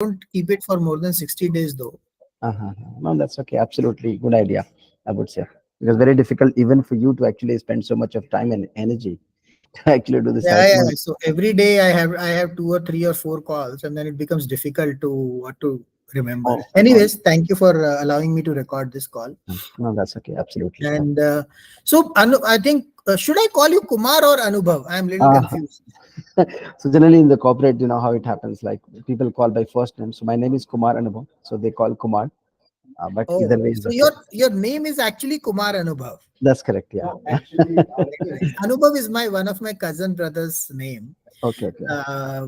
don't keep it for more than 60 days though. Uh-huh. No, that's okay. Absolutely good idea, I would say. Because very difficult even for you to actually spend so much of time and energy to actually do the Yeah, cycling. yeah. So every day I have 2 or 3 or 4 calls, and then it becomes difficult to what to remember. Oh, oh, Anyways, thank you for allowing me to record this call. no, that's okay. Absolutely. And so I think should I call you Kumar or Anubhav? I'm a little Uh, confused. so generally in the corporate, you know how it happens. Like people call by first name. So my name is Kumar Anubhav. So they call Kumar. But either Oh, way is so okay. your name is actually Kumar Anubhav. That's correct. Yeah. Very nice. Anubhav is my one of my cousin brother's name. Okay. Okay.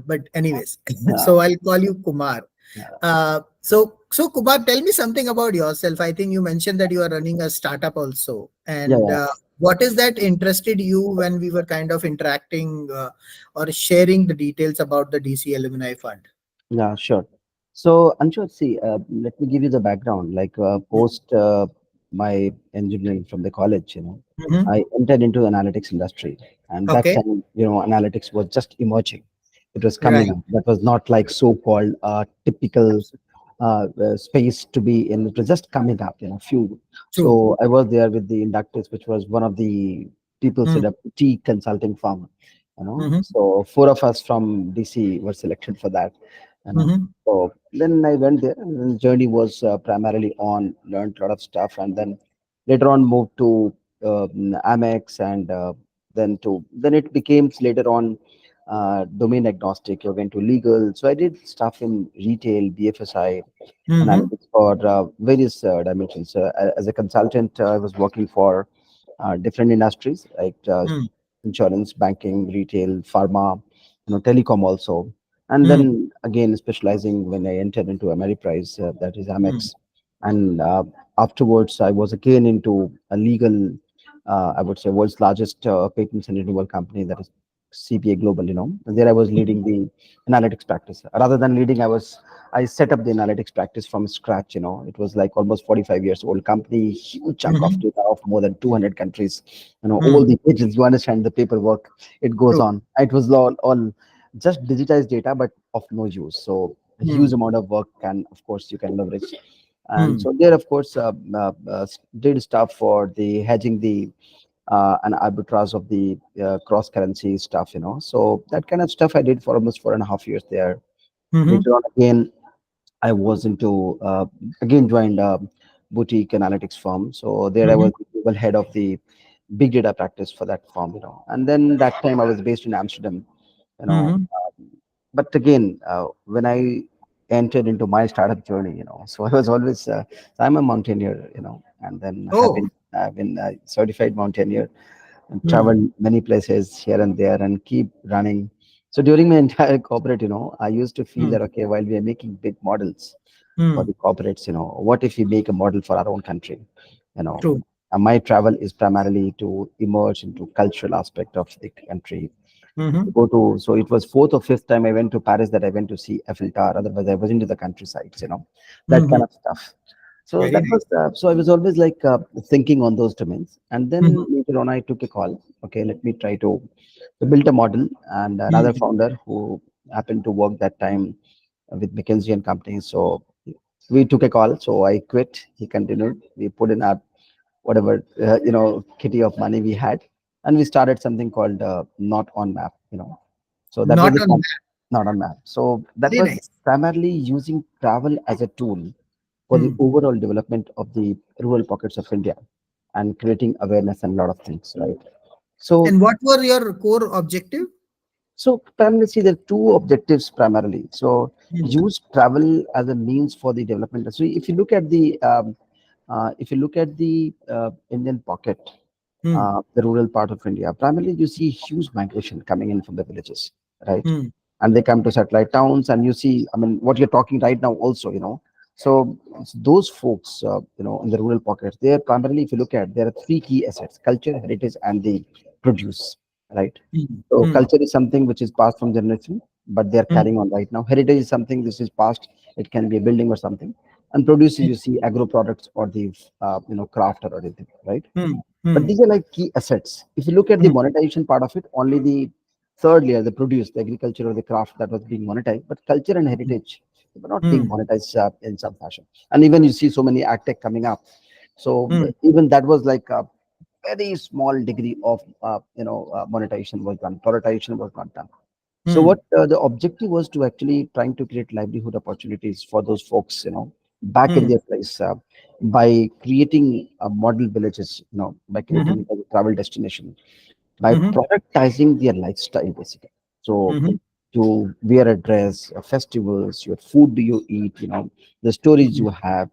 But anyways, Uh, so I'll call you Kumar. yeah. So Kumar, tell me something about yourself. I think you mentioned that you are running a startup also, Yeah. and what is that interested you when we were kind of interacting or sharing the details about the DC Alumni Fund? Yeah, sure. So, Anshul, see, let me give you the background. Like, post my engineering from the college, Mm-hmm. I entered into analytics industry, and that Okay, time, analytics was just emerging. It was coming right. up. That was not like so-called typical space to be in. It was just coming up, few. True. So I was there with the Inductors, which was one of the people set up T consulting firm. Mm-hmm. So four of us from DC were selected for that. you know Mm-hmm. so then I went there, and the journey was primarily on, learned a lot of stuff, and then later on moved to Amex, and then it became later on domain agnostic. I went to legal, so I did stuff in retail, BFSI, Mm-hmm. analytics for various dimensions. As a consultant, I was working for different industries like insurance, banking, retail, pharma, telecom also. And Mm-hmm. then again, specializing when I entered into Ameriprise, that is Mm-hmm. Amex. And afterwards, I was again into a legal, I would say, world's largest patents and renewal company, that is CPA Global. And there I was leading the analytics practice. Rather than leading, I set up the analytics practice from scratch. It was like almost 45 years old company, huge chunk of Mm-hmm. data of more than 200 countries. All Mm. the pages, you understand the paperwork, it goes True. on. It was all just digitized data, but of no use. So a huge Mm. amount of work can, of course, you can leverage. And Mm. so there, of course, did stuff for the hedging the and arbitrage of the cross currency stuff. So that kind of stuff I did for almost 4.5 years there. Mm-hmm. Later on, again, I was into again joined a boutique analytics firm. So there I Mm-hmm. was the global head of the big data practice for that firm. And then that time I was based in Amsterdam. You know, Mm-hmm. but again, when I entered into my startup journey, so I was always I'm a mountaineer, and then Oh. I've been a certified mountaineer and Mm. traveled many places here and there and keep running. So during my entire corporate, I used to feel Mm. that okay, while we are making big models for Mm. the corporates, what if we make a model for our own country? You know, True. and my travel is primarily to immerse into cultural aspect of the country. Mm-hmm. So it was fourth or fifth time I went to Paris that I went to see Eiffel Tower. Otherwise, I was into the countrysides, that Mm-hmm. kind of stuff. So Very that nice. was so I was always like thinking on those domains, and then Mm-hmm. later on I took a call. Okay, let me try to build a model, and another Mm. founder who happened to work that time with McKinsey and Company. So we took a call. So I quit. He continued. We put in our whatever kitty of money we had, and we started something called Not on Map. So that was Not the on that. Not on Map. So that Very was nice. primarily using travel as a tool for the Mm. overall development of the rural pockets of India and creating awareness and a lot of things, right? So And what were your core objective? so primarily, see, there are two objectives primarily. So Mm. use travel as a means for the development. So if you look at the Indian pocket, Mm. the rural part of India, primarily you see huge migration coming in from the villages, right? Mm. And they come to satellite towns, and you see, I mean, what you're talking right now also, So those folks, in the rural pockets, they are primarily, if you look at, there are three key assets: culture, heritage, and the produce, right? Mm. So Mm. culture is something which is passed from generation, but they are Mm. carrying on right now. Heritage is something this is passed; it can be a building or something. And produce is, you see, agro products or the craft or anything, right? Mm. But Mm. these are like key assets. If you look at the Mm. monetization part of it, only the third layer, the produce, the agriculture or the craft, that was being monetized. But culture and heritage They were not being Hmm. monetized in some fashion. And even you see so many ad tech coming up. So Hmm. even that was like a very small degree of monetization was done, prioritization was not done. So Hmm. what the objective was to actually trying to create livelihood opportunities for those folks, back in Hmm. their place, by creating model villages, by Hmm. creating a travel destination, by Hmm. productizing their lifestyle basically. So Hmm. to wear a dress, festivals, your food do you eat, the stories Hmm. you have,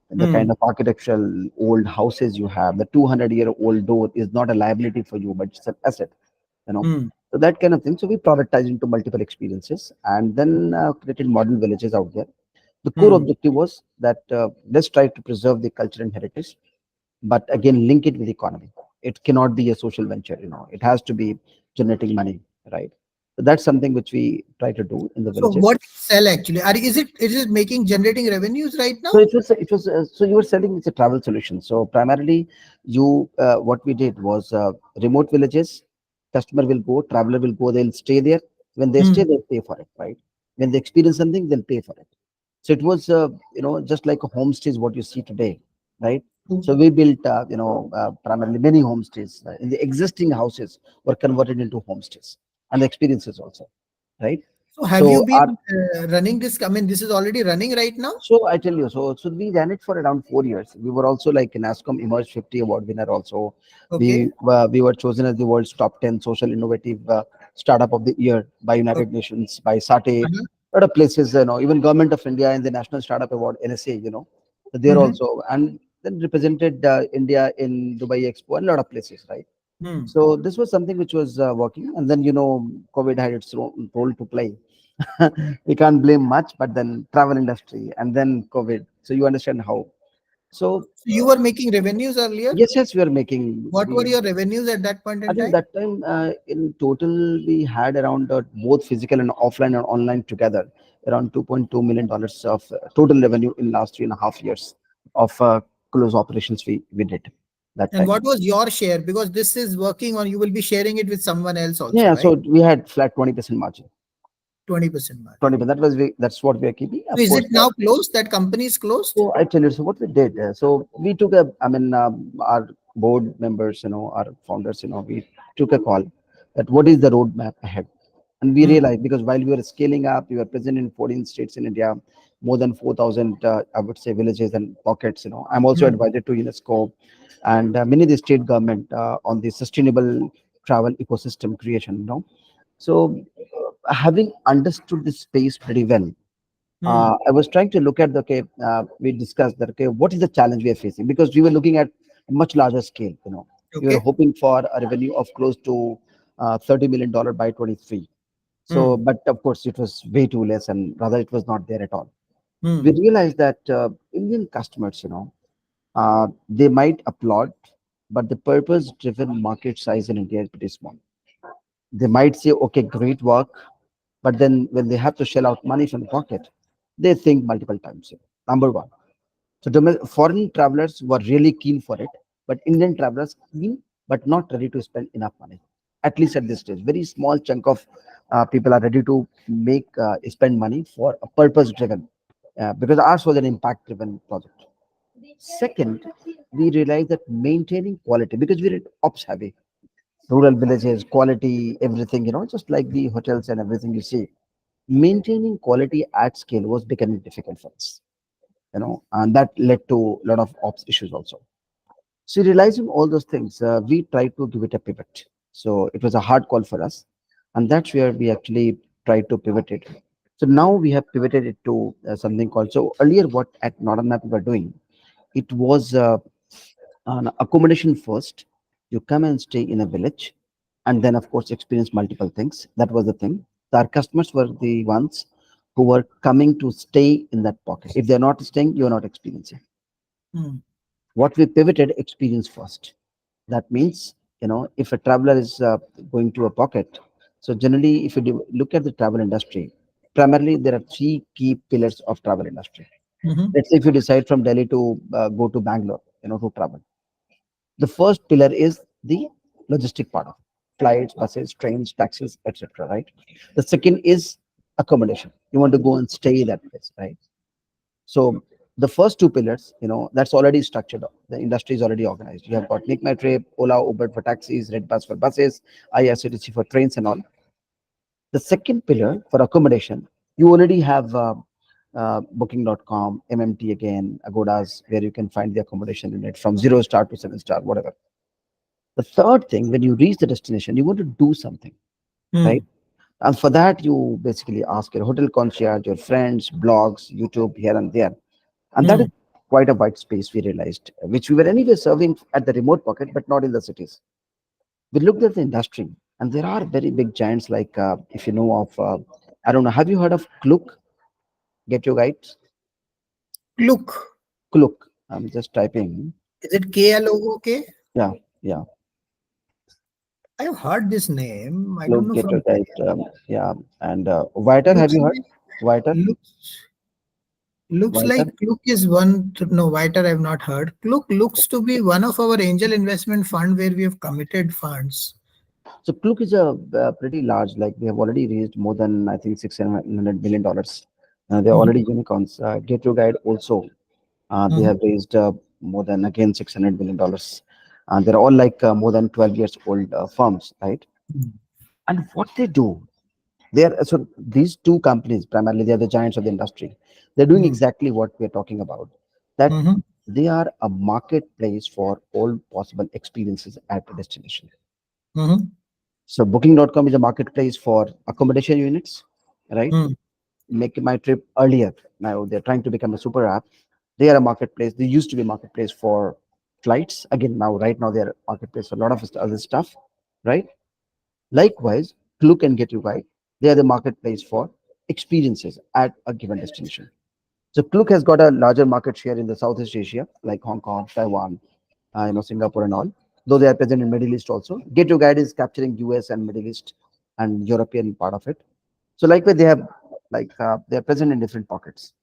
the kind Hmm. of architectural old houses you have, the 200-year-old door is not a liability for you, but it's an asset, you know. Hmm. So that kind of thing. So we productized into multiple experiences and then created model villages out there. The core Hmm. objective was that let's try to preserve the culture and heritage, but again link it with the economy. It cannot be a social venture, it has to be generating money, right? So that's something which we try to do in the So villages. what do you sell actually? Is it making generating revenues right now? So so you were selling it's a travel solution. So primarily, you what we did was remote villages. Customer will go, traveler will go, they'll stay there. When they Hmm. stay, they'll pay for it, right? When they experience something, they'll pay for it. So it was just like a homestays what you see today, right? So we built primarily many homestays. In the existing houses were converted into homestays, and the experiences also, right? So have you So our been running this? I mean, this is already running right now. So I tell you, so we ran it for around 4 years. We were also like NASCOM Emerge 50 award winner. Also, Okay. we were chosen as the world's top 10 social innovative startup of the year by United Okay. Nations, by SATE, Uh-huh. a lot of places. Even Government of India in the National Startup Award (NSA). There Mm-hmm. also, and then represented India in Dubai Expo and a lot of places, right? Hmm. So this was something which was working, and then COVID had its role to play. We can't blame much, but then travel industry and then COVID. So you understand how. So So you were making revenues earlier. yes, yes, we are making. What were We your revenues at that point I in think time? that time in total we had around both physical and offline and online together around $2.2 million of total revenue in last 3.5 years of close operations we did that And time. what was your share? Because this is working on, you will be sharing it with someone else also, Yeah, right? so we had flat 20% margin. 20% margin. 20%. That's what we are keeping. So Of is course, it now closed? That company is closed? so I tell you, so what we did, so we took our board members, our founders, we took a call that what is the roadmap ahead. And we Hmm. realized because while we were scaling up, we were present in 14 states in India, more than 4,000, I would say, villages and pockets. I'm also Hmm. advisor to UNESCO and many of the state government on the sustainable travel ecosystem creation. So having understood this space pretty well, Hmm. I was trying to look at we discussed that, okay, what is the challenge we are facing? Because we were looking at a much larger scale, We were Okay. hoping for a revenue of close to $30 million by 23. So, Hmm. but of course, it was way too less, and rather, it was not there at all. We Hmm. realized that Indian customers, they might applaud, but the purpose driven market size in India is pretty small. They might say, okay, great work, but then when they have to shell out money from pocket, they think multiple times. Number one. So foreign travelers were really keen for it, but Indian travelers keen but not ready to spend enough money. At least at this stage, very small chunk of people are ready to make spend money for a purpose driven, because ours was an impact driven project. Second, we realized that maintaining quality because we're ops heavy, rural villages, quality, everything, just like the hotels and everything you see. Maintaining quality at scale was becoming difficult for us, and that led to a lot of ops issues also. So realizing all those things, we tried to give it a pivot. So it was a hard call for us, and that's where we actually tried to pivot it. So now we have pivoted it to something called. So earlier, what at Northern Map we were doing, it was an accommodation first. You come and stay in a village, and then of course experience multiple things. That was the thing. Our customers were the ones who were coming to stay in that pocket. If they're not staying, you're not experiencing. Hmm. What we pivoted experience first. That means, if a traveler is going to a pocket, so generally, if you look at the travel industry, primarily there are three key pillars of travel industry. Mhm. Let's say if you decide from Delhi to go to Bangalore, to travel. The first pillar is the logistic part of it. Flights, buses, trains, taxis, etc. Right. The second is accommodation. You want to go and stay that place, right? So the first two pillars, that's already structured. The industry is already organized. You have got Make My Trip, Ola, Uber for taxis, Red Bus for buses, IRCTC for trains and all. The second pillar for accommodation, you already have booking.com, MMT again, Agodas, where you can find the accommodation in it from 0 star to 7 star, whatever. The third thing, when you reach the destination, you want to do something, right? Hmm. And for that, you basically ask your hotel concierge, your friends, blogs, YouTube, here and there. And that is Hmm. quite a wide space, we realized, which we were anyway serving at the remote pocket, but not in the cities. We looked at the industry, and there are very big giants like, if you know of, I don't know, have you heard of Klook? Get your guides? Look, Klook. I'm just typing. is it KLOOK? Yeah, yeah. I've heard this name. I don't Klook, know get your from where. guide. Yeah. And Viter, have Looks you heard? like Viter? looks looks like Viter? Klook is one. No, Whiter I've not heard. Klook looks to be one of our angel investment fund where we have committed funds. So Klook is a pretty large, like they have already raised more than, I think, $600 million. They're Mhm. already unicorns. Get your guide also. They Mhm. have raised more than again $600 million. They're all like more than 12 years old firms, right? And what they do, they're so these two companies primarily they're the giants of the industry. They're doing Mhm. exactly what we're talking about. That Mhm. they are a marketplace for all possible experiences at the destination. Mhm. So Booking.com is a marketplace for accommodation units, right? Mhm. Make my trip earlier. Now they're trying to become a super app. They are a marketplace. They used to be a marketplace for flights. Again, now right now they're a marketplace for a lot of other stuff, right? Likewise, Klook and Get You Guide, they are the marketplace for experiences at a given destination. So Klook has got a larger market share in the Southeast Asia, like Hong Kong, Taiwan, Singapore and all. Though they are present in Middle East also. Get Your Guide is capturing US and Middle East and European part of it. So likewise, they have they are present in different pockets.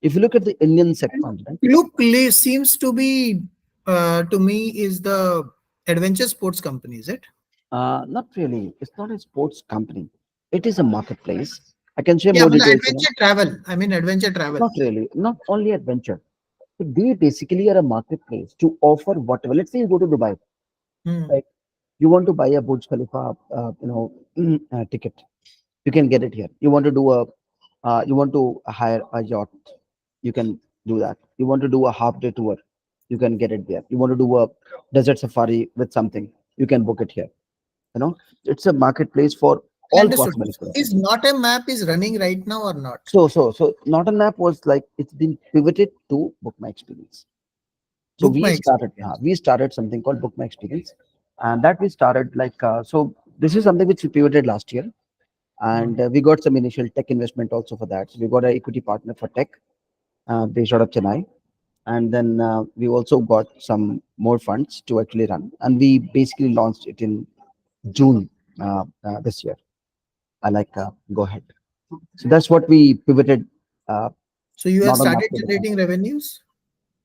If you look at the Indian segment, right? Seems to be to me is the adventure sports company, is it? Not really. It's not a sports company. It is a marketplace. I can share Yeah, more but the details. adventure travel. I mean adventure travel. Not really. Not only adventure. So they basically are a marketplace to offer whatever. Let's say you go to Dubai, Hmm. right? You want to buy a Burj Khalifa, ticket. You can get it here. You want to hire a yacht. You can do that. You want to do a half day tour. You can get it there. You want to do a desert safari with something. You can book it here. You know, it's a marketplace for I all understood. possible Is experiences. not a map is running right now or not? So not an app was like it's been pivoted to book my experience. So Book my experience. we started something called Book My Experience, and that we started so this is something which we pivoted last year, Hmm. and we got some initial tech investment also for that. So we got an equity partner for tech based out of Chennai, and then we also got some more funds to actually run, and we basically launched it in June this year. I go ahead. So that's what we pivoted. Uh, So you have not on started that pivot. generating revenues?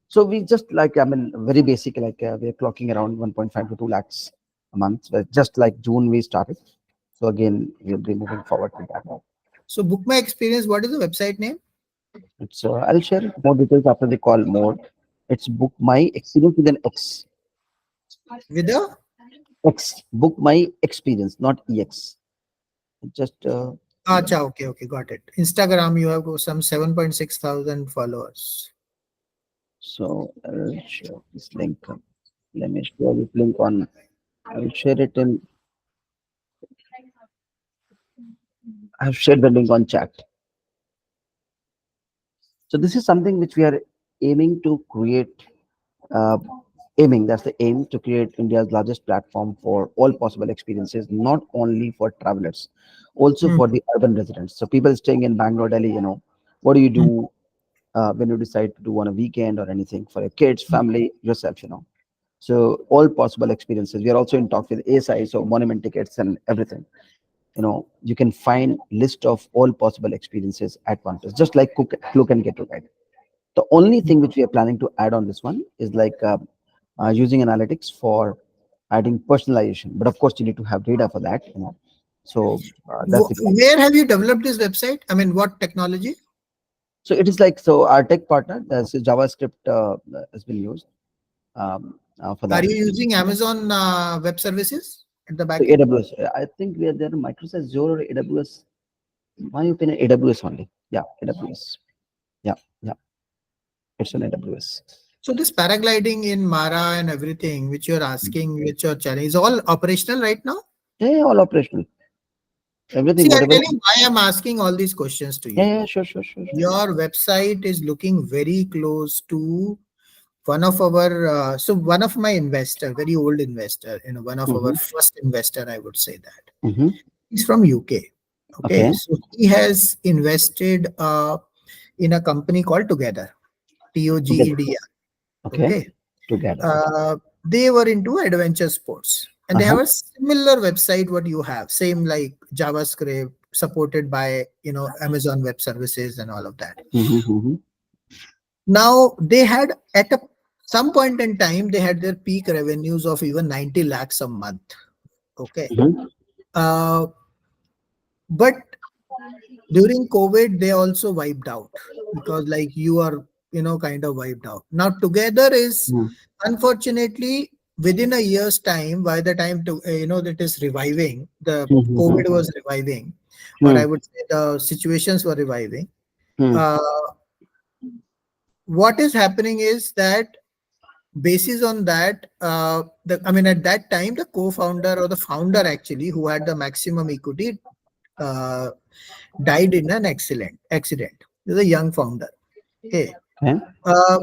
So we just I mean, very basic, we're clocking around 1.5 to 2 lakhs a month. But just like June we started. So again, we'll be moving forward with that. So book my experience. What is the website name? It's I'll share more details after the call more. It's Book My Experience with an X. With a X. Book My Experience, not EX. Just yeah. Acha, okay, okay, got it. Instagram, you have some 7.6 thousand followers. So I'll share this link. Let me share this link on. I'll share it in. I've shared the link on chat. So this is something which we are aiming to create. Uh, That's the aim to create India's largest platform for all possible experiences, not only for travelers, also Hmm. for the urban residents. So people staying in Bangalore, Delhi, what do you Hmm. do when you decide to do on a weekend or anything for your kids, family, yourself. So all possible experiences. We are also in talks with ASI, so monument tickets and everything. You can find list of all possible experiences at one place, just like Klook and Get to Guide. The only thing which we are planning to add on this one is using analytics for adding personalization. But of course, you need to have data for that. So that's the plan. Where have you developed this website? I mean, what technology? So it is like, so our tech partner, there's a JavaScript has been used for Are that. you using Amazon Web Services at the So back end? AWS, I think we are there. Microsoft Azure or AWS. In my opinion, AWS only. Yeah, AWS. Yeah, yeah, it's on AWS. So this paragliding in Mara and everything, which you're asking, which you're challenging, is all operational right now? Yeah, yeah, all operational. See, Everything, I'll whatever. tell you why I'm asking all these questions to Yeah, you. yeah, sure, sure, sure, sure. Your website is looking very close to one of my investor, very old investor, one of our Mm-hmm, first investor, I would say that. mm-hmm. He's from UK. Okay, Okay, so he has invested in a company called Together, together. TOGEDR. Okay, Okay, together. they were into adventure sports, and they Uh-huh. have a similar website what you have, same like JavaScript, supported by Amazon Web Services and all of that. Mm-hmm, mm-hmm, Now they had some point in time they had their peak revenues of even 90 lakhs a month. Okay, mm-hmm, uh, but during COVID they also wiped out, because like you are kind of wiped out. Now Together is, unfortunately, within a year's time, by the time to that is reviving, the COVID mm-hmm, was reviving, or I mm-hmm, would say the situations were reviving. mm-hmm. uh, what is happening is that, basis on that, I mean, at that time the co-founder or the founder actually, who had the maximum equity, uh, died in an accident. He's a young founder. Okay. Okay,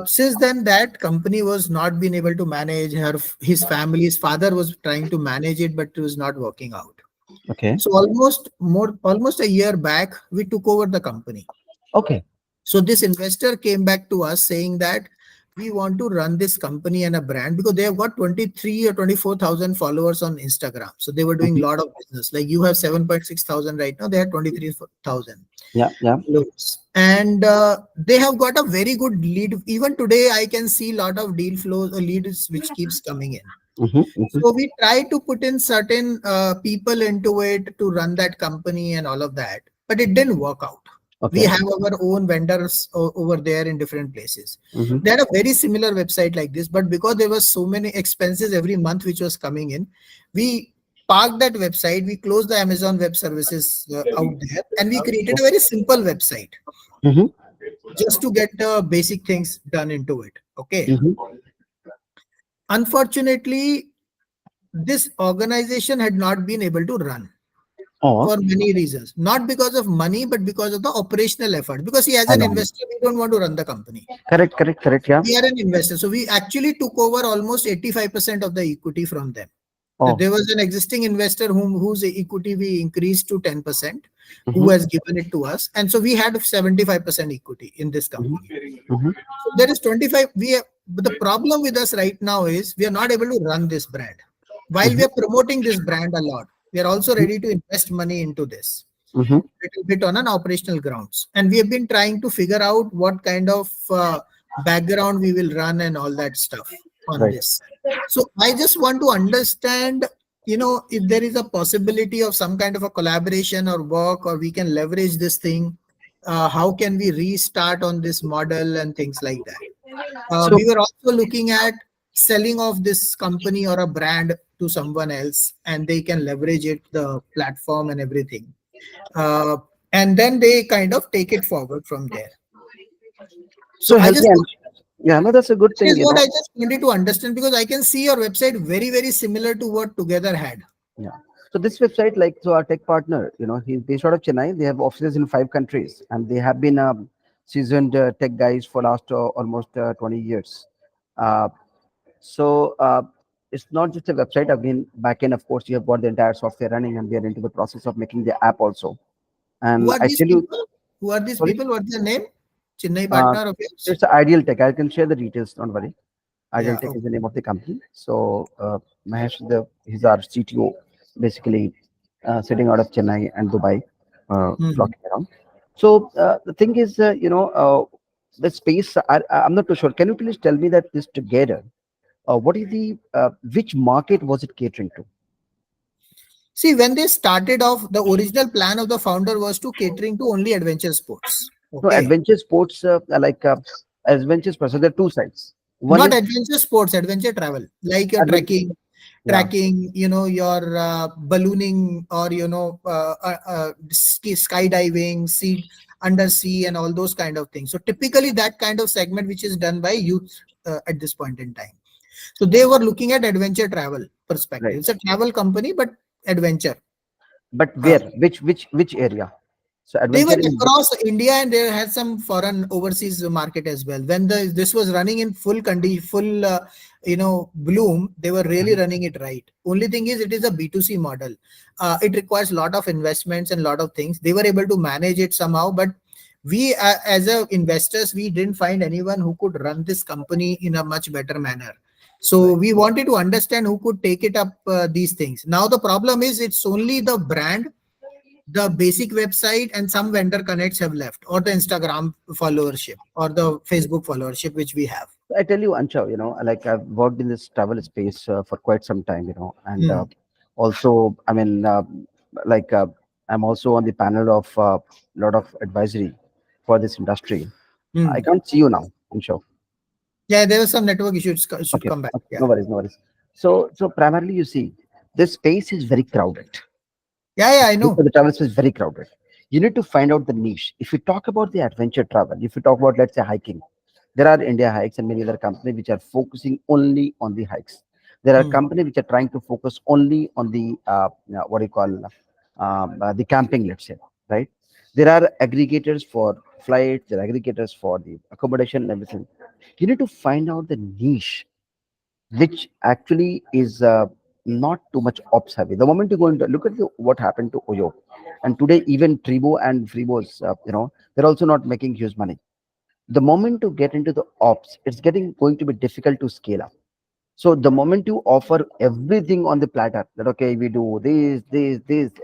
Since then, that company was not being able to manage his family. His father was trying to manage it, but it was not working out. okay, So almost a year back, we took over the company. okay. So this investor came back to us saying that we want to run this company and a brand, because they have got 23 or 24,000 followers on Instagram. So they were doing a Mm-hmm. lot of business. Like you have 7.6 thousand right now, they had 23,000 Yeah, yeah. loads. And they have got a very good lead. Even today, I can see a lot of deal flows or leads which keeps coming in. Mm-hmm, mm-hmm. So we try to put in certain people into it to run that company and all of that, but it didn't work out. We Okay. have our own vendors over there in different places. Mm-hmm. They had a very similar website like this, but because there was so many expenses every month which was coming in, we parked that website. We closed the Amazon Web Services out there, and we created a very simple website Mm-hmm. just to get the basic things done into it. Okay. Mm-hmm. Unfortunately, this organization had not been able to run Or for many reasons, not because of money, but because of the operational effort. Because he, as an along. investor, we don't want to run the company. Correct, correct, correct. Yeah. We are an investor. So we actually took over almost 85% of the equity from them. Oh. There was an existing investor whose equity we increased to 10%, who Mm-hmm. has given it to us. And so we had 75% equity in this company. Mm-hmm. Mm-hmm. So there is 25. But the problem with us right now is we are not able to run this brand. While we Mm-hmm. are promoting this brand a lot, we are also ready to invest money into this Mm-hmm. little bit on an operational grounds. And we have been trying to figure out what kind of background we will run and all that stuff on Right. this. So I just want to understand, if there is a possibility of some kind of a collaboration or work, or we can leverage this thing. How can we restart on this model and things like that? So We were also looking at selling off this company or a brand to someone else, and they can leverage it, the platform and everything. Uh, and then they kind of take it forward from there. So so I help me. just Yeah, no, that's a good that thing, is you what know. I just wanted to understand, because I can see your website very, very similar to what Together had. Yeah. So this website, like, so our tech partner, you know, he's based out of Chennai. They have offices in 5 countries, and they have been seasoned tech guys for last almost 20 years. Uh, so it's not just a website. Again, backend, of course, you have got the entire software running, and we are into the process of making the app also. Who And are I these tell you, people? Who are these sorry, people? What's their name? Chennai uh, partner of yours? it's Ideal Tech. I can share the details. Don't worry. Ideal Yeah. Tech is Okay. the name of the company. So Mahesh, he's our CTO, basically sitting out of Chennai and Dubai, Hmm. flocking around. So the thing is, the space. I'm not too sure. Can you please tell me that this together? What is the which market was it catering to? See, when they started off, the original plan of the founder was to catering to only adventure sports. No, Okay. adventure sports, adventure sports. So there are two sides. One Not is adventure sports, adventure travel, like your adventure. trekking, Yeah, your ballooning, or skydiving, sea, undersea, and all those kind of things. So typically that kind of segment which is done by youth at this point in time. So they were looking at adventure travel perspective. right. It's a travel company, but adventure. But Uh, where? Which area? So They were adventure in which? across India, and they had some foreign overseas market as well. When this was running in full bloom, they were really Mhm. running it right. Only thing is, it is a B2C model. It requires a lot of investments and a lot of things. They were able to manage it somehow, but we as a investors, we didn't find anyone who could run this company in a much better manner. So Right. we wanted to understand who could take it up, these things. Now the problem is, it's only the brand, the basic website, and some vendor connects have left, or the Instagram followership, or the Facebook followership which we have. I tell you, Ansha, like I've worked in this travel space for quite some time, and Hmm. also, I mean, like I'm also on the panel of a lot of advisory for this industry. I Hmm. can't see you now, Ansha. Yeah, there was some network issues, should Okay, come back. okay, Yeah. no worries, no worries. So primarily, you see, this space is very crowded. Yeah, yeah, I know. The travel space is very crowded. You need to find out the niche. If you talk about the adventure travel, if you talk about, let's say, hiking, there are India Hikes and many other companies which are focusing only on the hikes. There are Hmm. companies which are trying to focus only on the what do you call the camping, let's say, right? There are aggregators for flights, there are aggregators for the accommodation and everything. You need to find out the niche which actually is not too much ops heavy. The moment you go into look at what happened to Oyo, and today even Tribo and Fribos, they're also not making huge money. The moment you get into the ops, it's getting going to be difficult to scale up. So the moment you offer everything on the platter, that okay, we do this,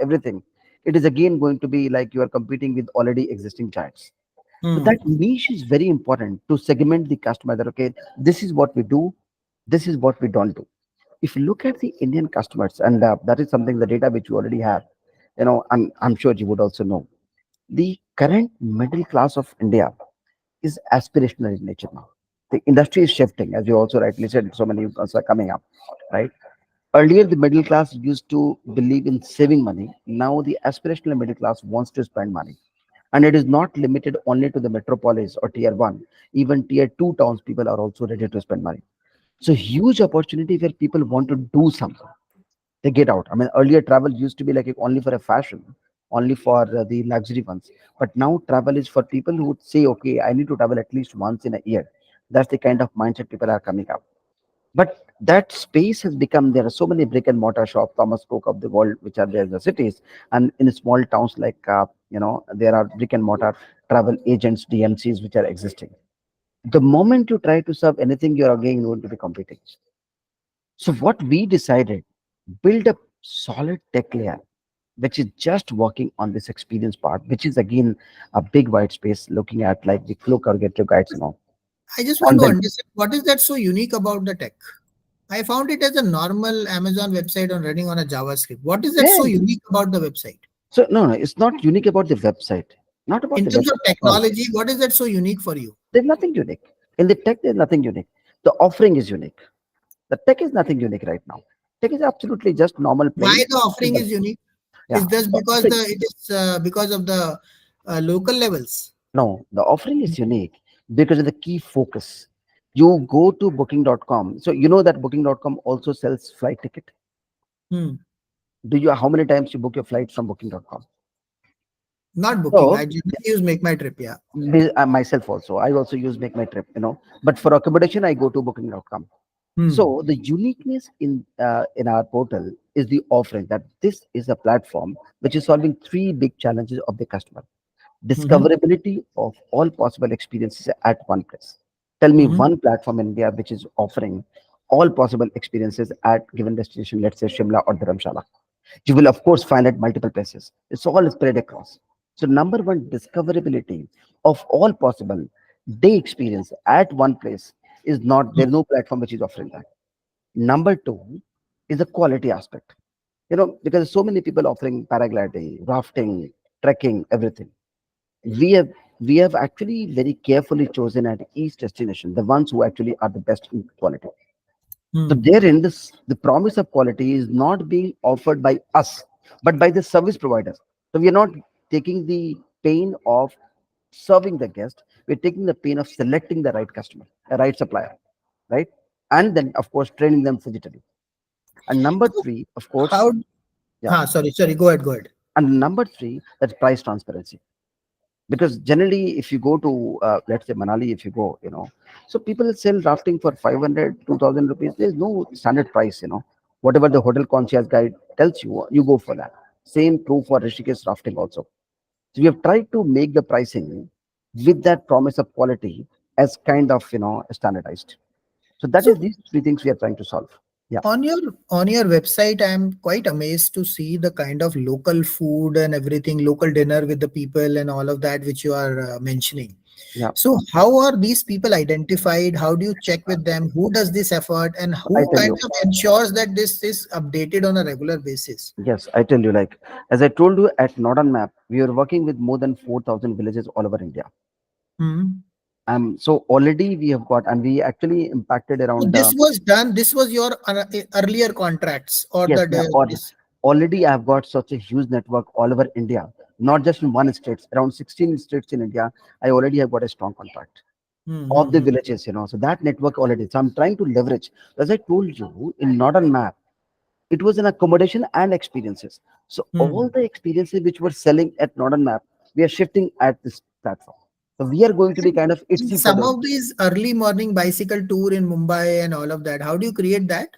everything, it is again going to be like you are competing with already existing giants. So Hmm. that niche is very important to segment the customer. That okay, this is what we do, this is what we don't do. If you look at the Indian customers, and that is something the data which you already have, I'm sure you would also know. The current middle class of India is aspirational in nature now. The industry is shifting, as you also rightly said. So many unicorns are coming up, right? Earlier, the middle class used to believe in saving money. Now, the aspirational middle class wants to spend money. And it is not limited only to the metropolis or tier one. Even tier two towns, people are also ready to spend money. So, huge opportunity where people want to do something. They get out. I mean, earlier travel used to be like only for a fashion, only for the luxury ones. But now travel is for people who would say, okay, I need to travel at least once in a year. That's the kind of mindset people are coming up. But that space has become, there are so many brick and mortar shops, Thomas Cook of the world, which are there in the cities, and in small towns like there are brick and mortar travel agents, DMCs, which are existing. The moment you try to serve anything, you're again going to be competing. So what we decided, build a solid tech layer which is just working on this experience part, which is again a big white space looking at like the Cloak or Get Your Guides and all. I just want And to then understand, what is that so unique about the tech? I found it as a normal Amazon website on running on a JavaScript. What is that yeah, so unique about the website? so no, it's not unique about the website. Not about In the terms of website at all. technology, what is that so unique for you? There's nothing unique. In the tech, there's nothing unique. The offering is unique. The tech is nothing unique right now. Tech is absolutely just normal Why plain the offering simple. is unique? Yeah. Is just The because offering, because of the local levels? no, the offering is unique because of the key focus. You go to booking.com. So you know that booking.com also sells flight ticket. Hmm. Do you how many times you book your flight from booking.com? Not booking. So I generally use Make My Trip. Yeah. myself also, I also use make my trip, but for accommodation I go to booking.com. Hmm. So the uniqueness in our portal is the offering that this is a platform which is solving three big challenges of the customer. Mm-hmm. Discoverability of all possible experiences at one place. Tell me Mm-hmm. one platform in India which is offering all possible experiences at given destination, let's say Shimla or Dharamshala. You will of course find at multiple places. It's all spread across. So number one, discoverability of all possible day experience at one place is not, there's no platform which is offering that. Number two is the quality aspect. Because so many people offering paragliding, rafting, trekking, everything. We have actually very carefully chosen at each destination the ones who actually are the best in quality. So Hmm. therein, the promise of quality is not being offered by us, but by the service providers. So we are not taking the pain of serving the guest. We're taking the pain of selecting the right customer, the right supplier, right? And then, of course, training them digitally. And number So three, of course, how? yeah. Sorry. Go ahead. Go ahead. And number three, that's price transparency. Because generally, if you go to, let's say Manali, if you go, so people sell rafting for 500, 2000 rupees. There's no standard price. Whatever the hotel concierge guide tells you, you go for that. Same true for Rishikesh rafting also. So we have tried to make the pricing with that promise of quality as kind of, standardized. So that is So these three things we are trying to solve. Yeah. on your website, I'm quite amazed to see the kind of local food and everything, local dinner with the people and all of that which you are mentioning. Yeah. So how are these people identified? How do you check with them? Who does this effort and So I who tell kind you, of ensures that this is updated on a regular basis? yes, I tell you, like, as I told you at Northern Map, we are working with more than 4,000 villages all over India. Hmm. So already we have got, and we actually impacted So around, this was done. This was your earlier contracts or yes, yeah, or this. already I have got such a huge network all over India, not just in one state, around 16 states in India. I already have got a strong contract Hmm, of hmm, the hmm, villages. So that network already. So I'm trying to leverage. As I told you in Northern Map, it was an accommodation and experiences. So all hmm. the experiences which were selling at Northern Map, we are shifting at this platform. So we are going to be kind of And itsy for some the. of these early morning bicycle tour in Mumbai and all of that. How do you create that?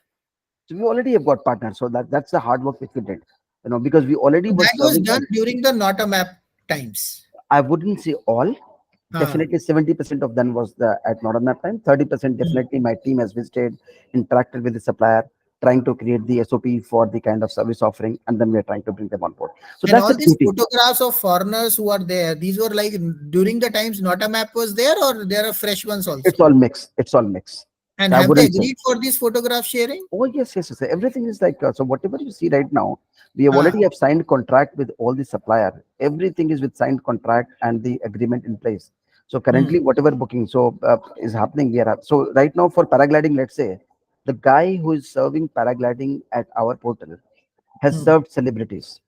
So we already have got partners. So that's the hard work which we did. Because we already So were that was serving. done during the not a map times. I wouldn't say all. Ah. Definitely 70% of them was at Northern Map time. 30% Hmm. definitely my team has visited, interacted with the supplier, trying to create the SOP for the kind of service offering, and then we are trying to bring them on board. So And that's all the these beauty. photographs of foreigners who are there, these were like during the times not a map was there, or there are fresh ones It's also. all mix. It's all mix. And So I have they wouldn't say. agreed for this photograph sharing? Oh yes, yes, yes. Everything is like so. Whatever you see right now, we have Ah. already have signed contract with all the supplier. Everything is with signed contract and the agreement in place. So Hmm. currently, whatever booking is happening, we are so right now for paragliding. Let's say the guy who is serving paragliding at our portal has Hmm. served celebrities.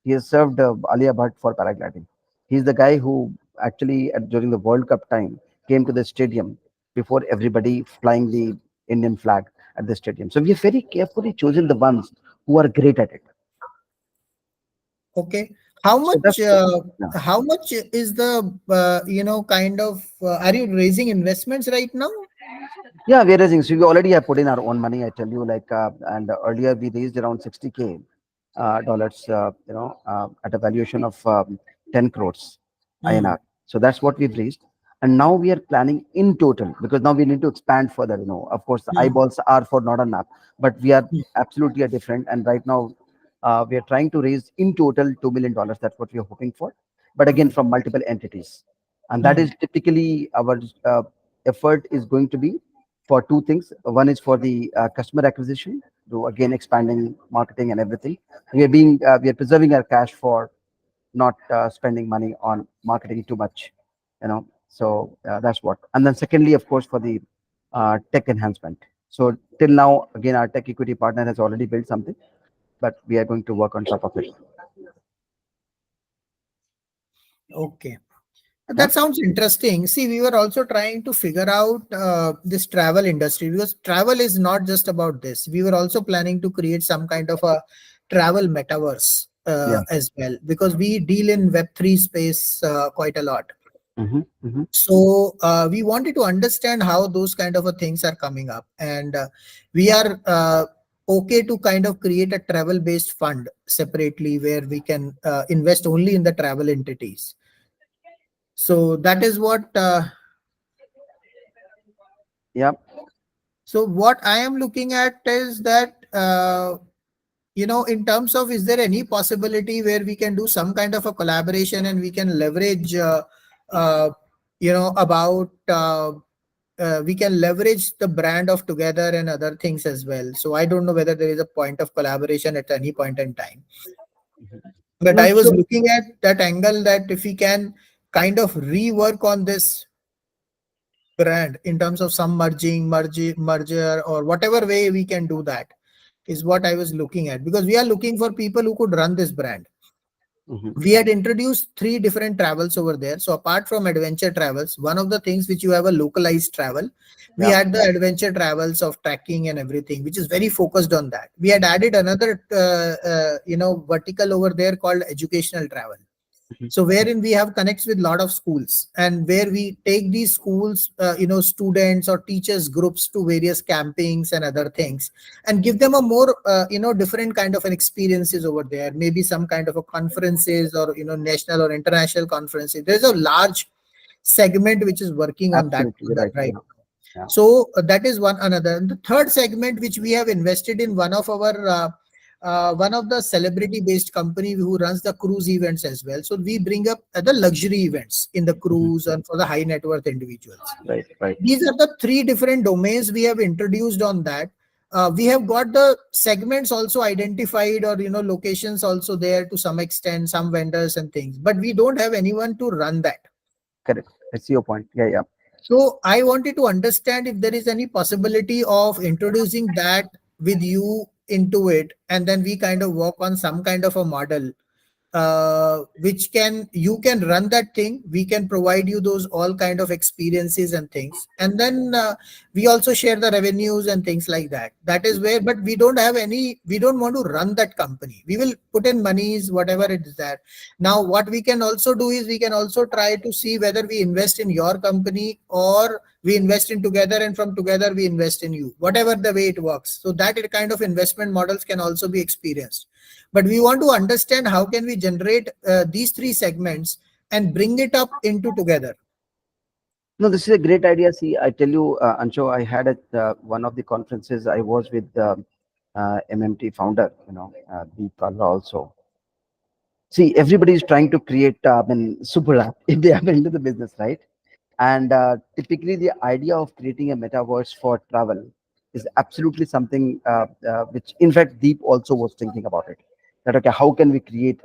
He has served Alia Bhatt for paragliding. He's the guy who actually, during the World Cup time, came to the stadium before everybody flying the Indian flag at the stadium. So we have very carefully chosen the ones who are great at it. Okay. How So much? that's the, yeah. How much is the kind of? Are you raising investments right now? Yeah, we are raising. So we already have put in our own money. I tell you, like, and earlier we raised around 60K dollars, at a valuation of 10 crores Hmm. INR. So that's what we've raised. And now we are planning in total because now we need to expand further. Of course, the Hmm. eyeballs are for not a map, but we are Hmm. absolutely a different. And right now, we are trying to raise in total $2 million. That's what we are hoping for. But again, Hmm. from multiple entities. And that Hmm. is typically our effort is going to be for two things. One is for the customer acquisition, to again expanding marketing and everything. We are preserving our cash for not spending money on marketing too much, So that's what. And then secondly, of course, for the tech enhancement. So till now, again, our tech equity partner has already built something, but we are going to work on top of it. Okay. Yeah. That sounds interesting. See, we were also trying to figure out this travel industry because travel is not just about this. We were also planning to create some kind of a travel metaverse Yeah. as well because we deal in Web3 space quite a lot. Hmm. Hmm. So we wanted to understand how those kind of things are coming up, and we are okay to kind of create a travel based fund separately where we can invest only in the travel entities. So that is what. Yeah. So what I am looking at is that in terms of is there any possibility where we can do some kind of a collaboration and we can leverage uh, about we can leverage the brand of Together and other things as well. So I don't know whether there is a point of collaboration at any point in time. But No, I was sure. looking at that angle that if we can kind of rework on this brand in terms of some merger, or whatever way we can do that, is what I was looking at, because we are looking for people who could run this brand. Mhm. We had introduced three different travels over there. So apart from adventure travels, one of the things which you have a localized travel, we Yeah. had the adventure travels of trekking and everything, which is very focused on that. We had added another vertical over there called educational travel. Mhm. So wherein we have connects with lot of schools, and where we take these schools, students or teachers groups to various campings and other things, and give them a more different kind of an experiences over there, maybe some kind of a conferences, or national or international conferences. There's a large segment which is working Absolutely, on you're that right. right. Yeah. Yeah. So that is one another. And the third segment which we have invested in, one of the celebrity based company who runs the cruise events as well. So we bring up the luxury events in the Mhm. cruise and for the high net worth individuals. Right. Right. These are the three different domains we have introduced on that. We have got the segments also identified, or locations also there to some extent, some vendors and things, but we don't have anyone to run that. Correct. I see your point. Yeah. Yeah. So I wanted to understand if there is any possibility of introducing that with you into it, and then we kind of work on some kind of a model, which can you can run that thing. We can provide you those all kind of experiences and things, and then we also share the revenues and things like that. That is where, but we don't have any. We don't want to run that company. We will put in monies, whatever it is that. Now, what we can also do is we can also try to see whether we invest in your company, or we invest in Together, and from Together we invest in you, whatever the way it works. So that kind of investment models can also be experienced. But we want to understand how can we generate these three segments and bring it up into Together. No, this is a great idea. See, I tell you, Ansho, I had at one of the conferences. I was with MMT founder, Deep Kalra also. See, everybody is trying to create super app if they are into the business, right? And typically, the idea of creating a metaverse for travel is absolutely something which, in fact, Deep also was thinking about it. That okay, how can we create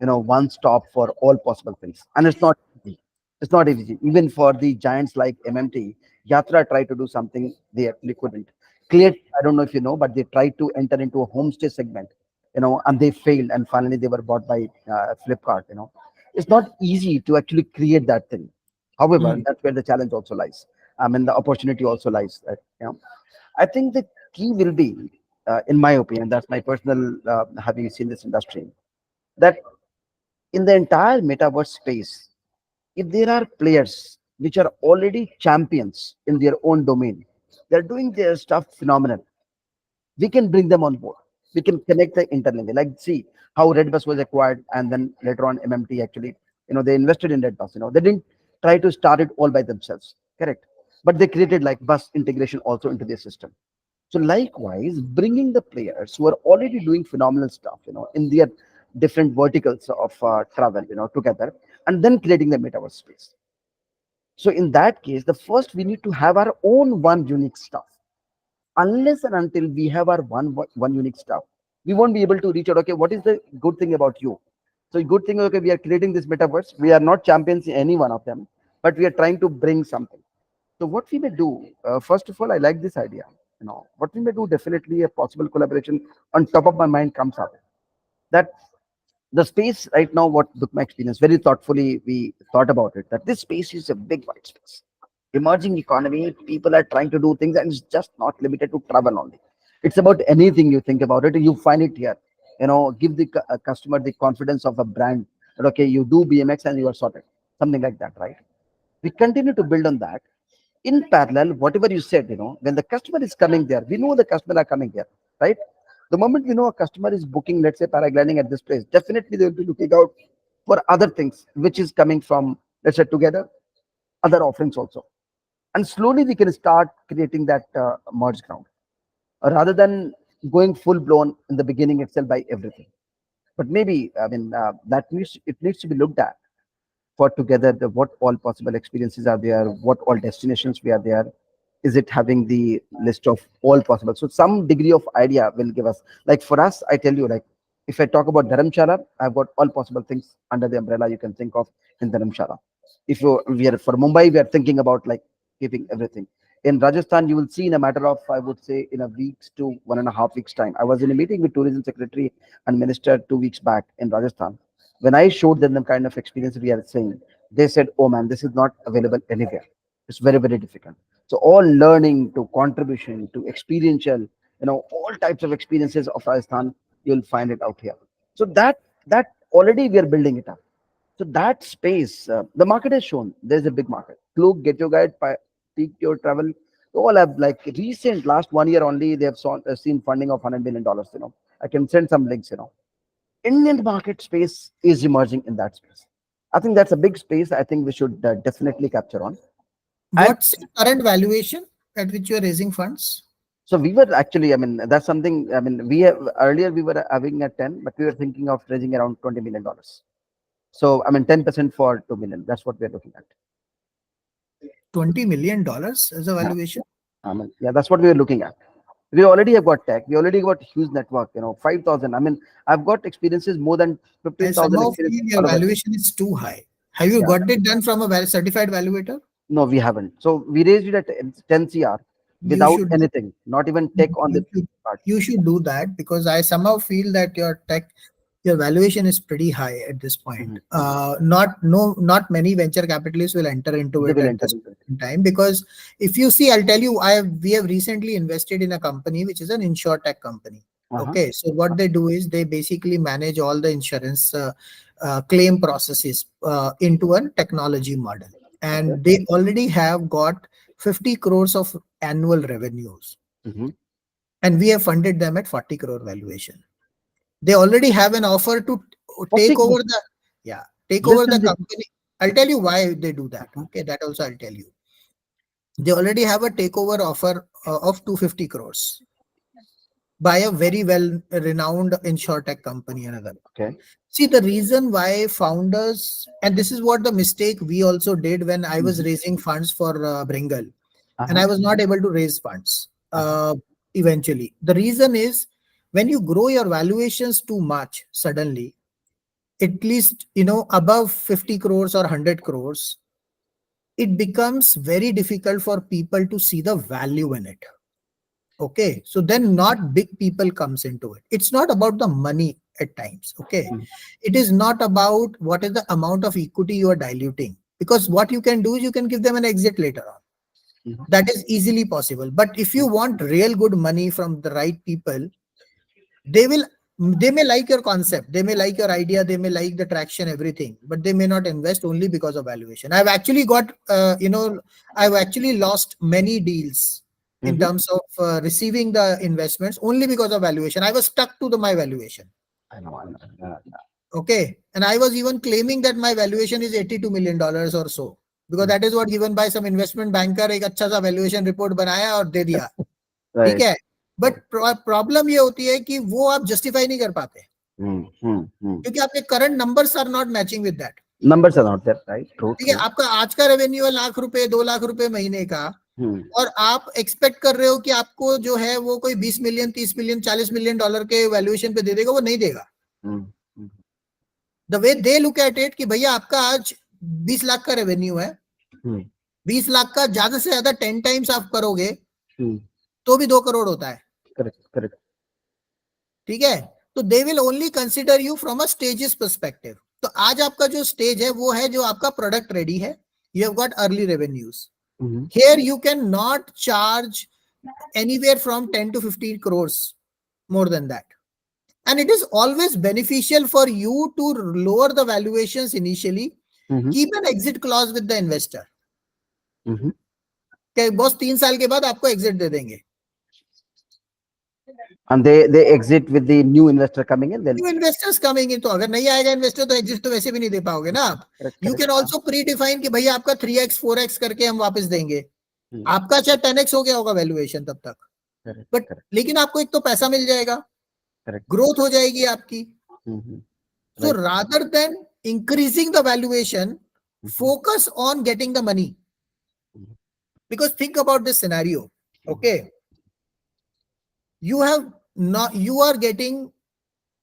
one stop for all possible things? And it's not easy. It's not easy. Even for the giants like MMT, Yatra tried to do something they actually couldn't. Clear, I don't know if you know, but they tried to enter into a homestay segment, and they failed, and finally they were bought by Flipkart. It's not easy to actually create that thing. However, Mm, that's where the challenge also lies. I mean, the opportunity also lies. I think the key will be, in my opinion, that's my personal having seen this industry, that in the entire metaverse space, if there are players which are already champions in their own domain, they're doing their stuff phenomenal. We can bring them on board. We can connect the internally. Like see how Redbus was acquired, and then later on MMT actually, they invested in Redbus. They didn't try to start it all by themselves, correct? But they created like bus integration also into their system. So likewise, bringing the players who are already doing phenomenal stuff, in their different verticals of travel, together, and then creating the metaverse space. So in that case, the first we need to have our own one unique stuff. Unless and until we have our one unique stuff, we won't be able to reach out. Okay, what is the good thing about you? So good thing, okay, we are creating this metaverse. We are not champions in any one of them, but we are trying to bring something. So what we may do, first of all, I like this idea. What we may do, definitely a possible collaboration on top of my mind comes up. That the space right now, what took my experience very thoughtfully, we thought about it, that this space is a big white space. Emerging economy, people are trying to do things, and it's just not limited to travel only. It's about anything you think about it, you find it here. Give the customer the confidence of a brand that okay, you do BMX and you are sorted, something like that, right? We continue to build on that. In parallel, whatever you said, when the customer is coming there, we know the customer are coming here, right? The moment we know a customer is booking, let's say paragliding at this place, definitely they will be looking out for other things which is coming from, let's say, Together, other offerings also. And slowly we can start creating that merge ground, rather than going full blown in the beginning itself by everything. But maybe, I mean, that needs to be looked at for Together, what all possible experiences are there, what all destinations we are there, Is it having the list of all possible? So some degree of idea will give us. Like for us, I tell you, like if I talk about Dharamshala, I've got all possible things under the umbrella you can think of in Dharamshala. If you, we are for Mumbai, we are thinking about like keeping everything. In Rajasthan, you will see in a matter of, I would say, in a week's to 1.5 weeks time. I was in a meeting with tourism secretary and minister 2 weeks back in Rajasthan. When I showed them the kind of experience we are saying, they said, "Oh man, this is not available anywhere. It's very very difficult." So all learning to contribution to experiential, all types of experiences of Rajasthan, you'll find it out here. So that already we are building it up. So that space, the market has shown there's a big market. Look, Get Your Guide, Peak Your Travel, all have like recent last 1 year only they have seen funding of $100 million. I can send some links. Indian market space is emerging in that space. I think that's a big space. I think we should definitely capture on. And What's the current valuation at which you are raising funds? so we were actually, I mean, that's something, I mean, we have earlier we were having a 10, but we were thinking of raising around $20 million. So, I mean, 10% for 2 million. That's what we're looking at. $20 million as a Yeah. valuation? I mean, yeah, that's what we were looking at. We already have got tech. We already got huge network, 5,000. I mean, I've got experiences more than I 15,000 somehow experience feel your all over. valuation is too high. Have you Yeah. got it done from a certified valuator? No, we haven't. So we raised it at 10 CR You without should anything, not even tech on the you should part. you should do that, because I somehow feel that your valuation is pretty high at this point. Mhm, mhm. Not many venture capitalists will enter into They it will at enter this into it. point in time, because if you see, I'll tell you, we have recently invested in a company which is an insurtech company. Uh-huh. Okay, so what they do is they basically manage all the insurance claim processes into a technology model, Okay. and they already have got 50 crores of annual revenues, Hmm. and we have funded them at 40 crore valuation. They already have an offer to take over the, yeah, take over Listen, the company. I'll tell you why they do that. uh-huh. Okay, that also I'll tell you. They already have a takeover offer of 250 crores by a very well renowned insurtech company, another. Okay. See, the reason why founders, and this is what the mistake we also did when I was Hmm. raising funds for Bringle, and Uh-huh. I was not able to raise funds Uh-huh. eventually. The reason is, when you grow your valuations too much suddenly, at least above 50 crores or 100 crores, it becomes very difficult for people to see the value in it. Okay, so then not big people comes into it. It's not about the money at times. Okay, Mhm, it is not about what is the amount of equity you are diluting, because what you can do is you can give them an exit later on. mhm, That is easily possible. But if you want real good money from the right people, they will they may like your concept, they may like your idea, they may like the traction, everything, but they may not invest only because of valuation. I've actually got I've actually lost many deals in mhm. terms of receiving the investments only because of valuation. I was stuck to my valuation. I know, I know. Okay, and I was even claiming that my valuation is $82 million or so, because Mm. that is what given by some investment banker, एक अच्छा सा valuation report बनाया और दे दिया. ठीक Right, है, but right. Problem ये होती है कि वो आप जस्टिफाई नहीं कर पाते, Mm, mm, mm. क्योंकि आपके current numbers are not matching with that. Numbers are not there, right? True, ठीक है, true. आपका आज का रेवेन्यू है ₹1,00,000 ₹2,00,000 महीने का, Hmm. और आप एक्सपेक्ट कर रहे हो कि आपको जो है वो कोई 20 मिलियन, 30 मिलियन, $40 मिलियन के वैल्यूएशन पे दे देगा, वो नहीं देगा. Hmm. Hmm. The way they look at it कि भैया आपका आज 20 लाख का रेवेन्यू है, Hmm. 20 लाख का ज्यादा से ज्यादा 10 टाइम्स आप करोगे Hmm. तो भी 2 करोड़ होता है. Correct, correct. ठीक है, तो they will only consider you from a stages perspective. तो आज आपका जो स्टेज है वो है जो आपका प्रोडक्ट रेडी है, you have got early revenues. Hmm. Here you can not charge anywhere from 10 to 15 crores more than that, and it is always beneficial for you to lower the valuations initially. Hmm. Keep an exit clause with the investor. Hmm. कि boss 3 साल के बाद आपको exit दे देंगे. And they exit with the new investor coming in. Then new investors coming in, तो अगर नहीं आएगा इन्वेस्टर तो एग्जिट तो वैसे भी नहीं दे पाओगे ना आप. correct, you correct. Can also pre define कि भैया आपका 3x 4x करके हम वापस देंगे. Hmm. आपका चाहे 10x हो गया होगा वैल्यूएशन तब तक, Correct, बट correct, लेकिन आपको एक तो पैसा मिल जाएगा, correct. ग्रोथ हो जाएगी आपकी. Hmm. So Right. rather than increasing the valuation, Hmm. focus on getting the money. Because think about this scenario. Okay, you have not, you are getting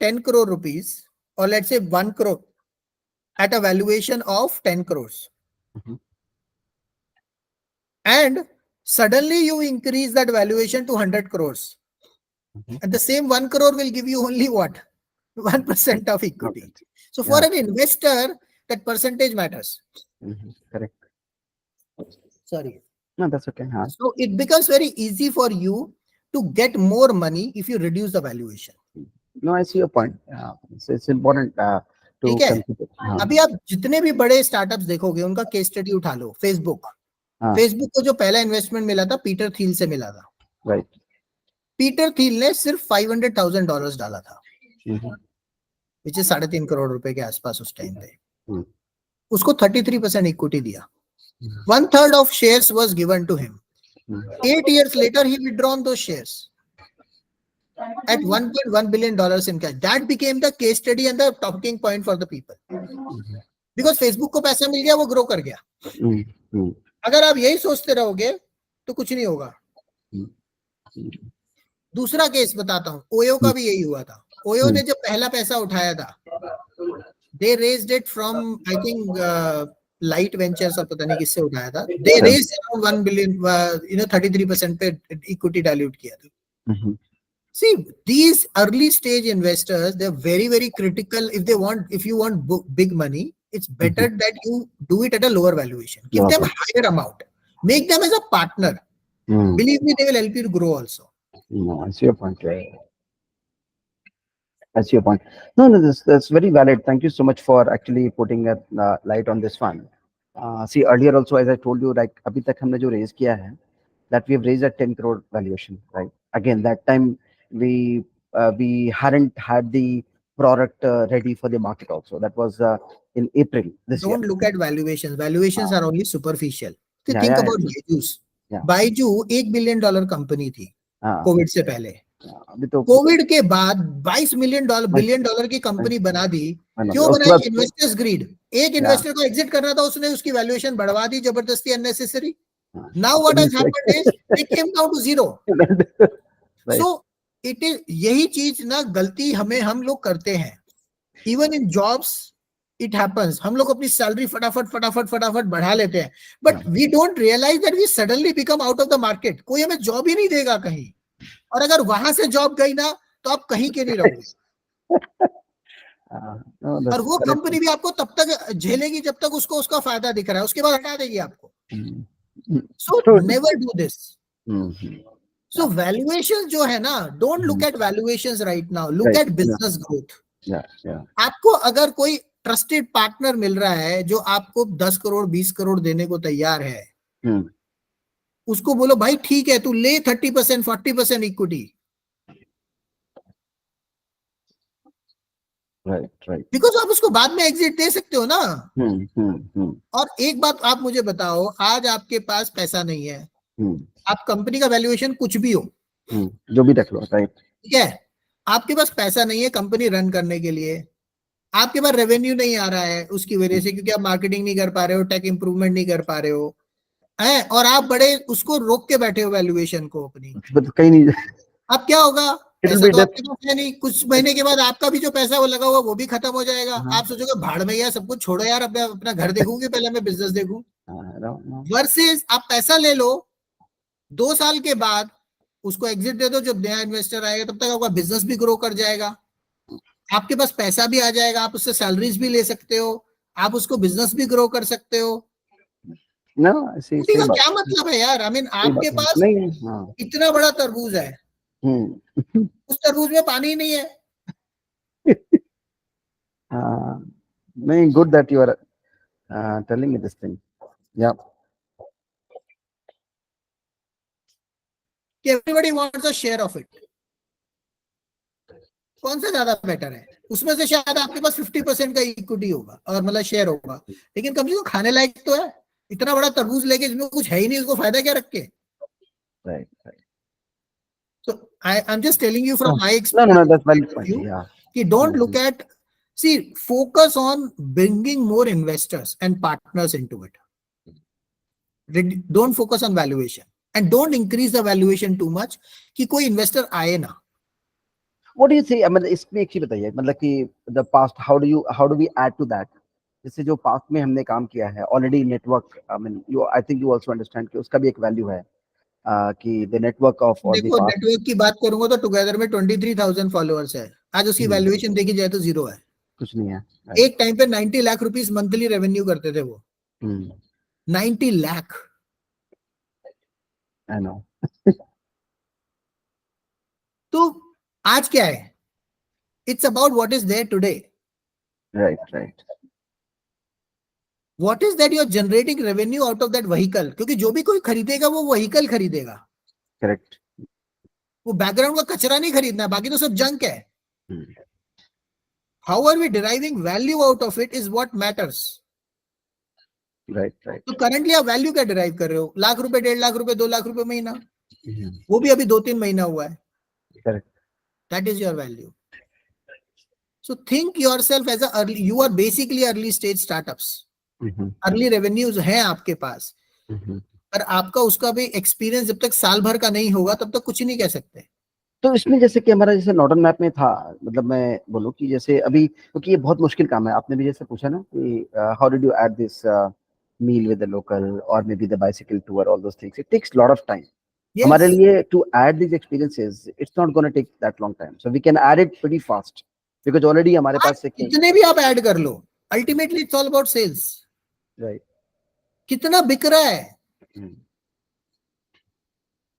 10 crore rupees, or let's say 1 crore at a valuation of 10 crores. Mhm. And suddenly you increase that valuation to 100 crores. Mhm. And the same 1 crore will give you only what? 1% of Okay. equity. So for Yeah. an investor, that percentage matters. Correct. Sorry. No, that's okay. Huh? So it becomes very easy for you to get more money if you reduce the valuation. No, I see your point. It's important ठीक to है. consider. अभी आप जितने भी बड़े startups देखोगे उनका case study उठा लो. फेसबुक फेसबुक को जो पहला इन्वेस्टमेंट मिला था पीटर थील से मिला था. Right. पीटर थील ने सिर्फ $500,000 डाला था, विच इज 3.5 करोड़ रुपए के आसपास उस टाइम पे. उसको 33% इक्विटी दिया. 1/3 of shares was given to him. 8 years later, he withdrawn those shares at $1.1 billion in cash. That became the case study and the talking point for the people. Because Facebook को पैसा मिल गया, वो grow कर गया. अगर आप यही सोचते रहोगे तो कुछ नहीं होगा. दूसरा केस बताता हूं, ओयो का भी यही हुआ था. ओयो ने जब पहला पैसा उठाया था, they raised it from I think light ventures और पता नहीं किससे उठाया था. They raised around 1 billion, 33% पे इक्विटी डाइल्यूट किया था. See, these early stage investors, they're very, very critical. If you want big money, it's better that you do it at a lower valuation. Give them a higher amount. Make them as a partner. Believe me, they will help you to grow also. No, I see your point. That's your point. No, no, that's very valid. Thank you so much for actually putting a light on this one. See, earlier also, as I told you, like अभी तक हमने जो raise किया है, that we have raised a 10 crore valuation, right? Again, that time we hadn't had the product ready for the market also. That was in April this year. Don't look at valuations. Valuations are only superficial. Yeah, Think yeah, about yeah. Byju's. Yeah. Byju $1 billion company थी Covid से पहले. अभी तो Covid के बाद $22 billion की company बना दी. क्यों बनाई? Investors greed. एक इन्वेस्टर को एग्जिट करना था, उसने उसकी वैल्यूएशन बढ़वा दी जबरदस्ती, unnecessary. Now what has happened is they came down to zero. So it is, यही चीज ना गलती हम लोग करते हैं. Even in jobs it happens. हम लोग अपनी सैलरी फटाफट बढ़ा लेते हैं, but we don't realize that we suddenly become out of the market. कोई हमें जॉब ही नहीं देगा कहीं, और अगर वहां से जॉब गई ना तो आप कहीं के नहीं रहोगे. और वो कंपनी भी आपको तब तक झेलेगी जब तक उसको उसका फायदा दिख रहा है, उसके बाद हटा देगी आपको. So never do this. So valuation जो है ना, don't look at valuations right now, look at business growth. आपको अगर कोई ट्रस्टेड पार्टनर मिल रहा है जो आपको 10 करोड़ 20 करोड़ देने को तैयार है, उसको बोलो भाई ठीक है, तू ले 30% 40% इक्विटी. राइट. बिकॉज आप उसको बाद में एग्जिट दे सकते हो ना. और एक बात आप मुझे बताओ, आज आपके पास पैसा नहीं है, आप कंपनी का वैल्यूएशन कुछ भी हो, जो भी रख लो, राइट, ठीक है, आपके पास पैसा नहीं है कंपनी रन करने के लिए, आपके पास रेवेन्यू नहीं आ रहा है उसकी वजह से, क्योंकि आप मार्केटिंग नहीं कर पा रहे हो, टेक इंप्रूवमेंट नहीं कर पा रहे हो, है, और आप बड़े उसको रोक के बैठे हो वैल्यूएशन को अपनी. कहीं नहीं. अब क्या होगा? पैसा तो आपके पास है नहीं. कुछ महीने के बाद आपका भी जो पैसा वो लगा हुआ वो भी खत्म हो जाएगा. आप सोचोगे भाड़ में यार सब कुछ छोड़ो यार, अपना घर देखूंगी, पहले मैं बिजनेस देखूं. वर्सेस आप पैसा ले लो, 2 साल के बाद उसको एग्जिट दे दो, जब नया इन्वेस्टर आएगा तब तक आपका बिजनेस भी ग्रो कर जाएगा, आपके पास पैसा भी आ जाएगा, आप उससे सैलरीज भी ले सकते हो, आप उसको बिजनेस भी ग्रो कर सकते हो. ना ऐसे का क्या मतलब है यार? आई मीन आपके पास इतना बड़ा तरबूज है, उस तरबूज में पानी ही नहीं है. नहीं, good that you are telling me this thing. या everybody wants a share of it. कौन सा ज्यादा बेटर है? उसमें से शायद आपके पास 50% का इक्विटी होगा और मतलब शेयर होगा, लेकिन कम से कम खाने लायक तो है. इतना बड़ा तरबूज लेके जिसमें कुछ है ही नहीं, उसको फायदा क्या रख के? Right. So I'm just telling you from my experience. No, that's valid point. Yeah. Don't look at, see, focus on bringing more investors and partners into it. Don't focus on valuation and don't increase the valuation too much कि कोई investor आए ना. What do you say? मतलब इसमें एक चीज बताइए, मतलब कि the past, how do we add to that? जैसे जो पास्ट में हमने काम किया है already network, I mean you, I think you also understand कि उसका भी एक वैल्यू है, कि the network of all the देखो पास्ट। नेटवर्क की बात करूंगा तो टुगेदर में 23,000 फॉलोअर्स है. आज उसकी वैल्यूएशन देखी जाए तो जीरो है. कुछ नहीं है। एक टाइम पे 90 लाख रुपीस मंथली रेवेन्यू करते थे वो. 90 लाख. I know. तो आज क्या है? It's about what is there today. Right right. What is that you are generating revenue out of that vehicle. क्योंकि जो भी कोई खरीदेगा वो व्हीकल खरीदेगा. करेक्ट। वो बैकग्राउंड का कचरा नहीं खरीदना, बाकी तो सब जंक है. How are we deriving value out of it is what matters. Right right. तो करंटली आप वैल्यू क्या डिराइव कर रहे हो? लाख रुपए, 1.5 लाख रुपए, 2 लाख रुपए महीना. वो भी अभी 2-3 महीना हुआ है. Correct. That is your value. So think yourself as you are basically early stage startups. Early revenues हैं आपके पास, पर आपका उसका भी एक्सपीरियंस जब तक साल भर का नहीं होगा तब तक कुछ नहीं कह सकते. तो इसमें जैसे कि हमारा जैसे नॉर्डन मैप में था, मतलब मैं बोलूँ कि जैसे अभी, क्योंकि ये बहुत मुश्किल काम है, आपने भी जैसे पूछा ना कि how did you add this meal with the local और may be the bicycle tour, all those things, it takes lot of time. हमारे लिए to add this experiences it's not gonna take that long time, so we can add it pretty fast because already हमारे पास एक कितने भी आप add कर लो, ultimately it's all about sales. Right. कितना बिक रहा है.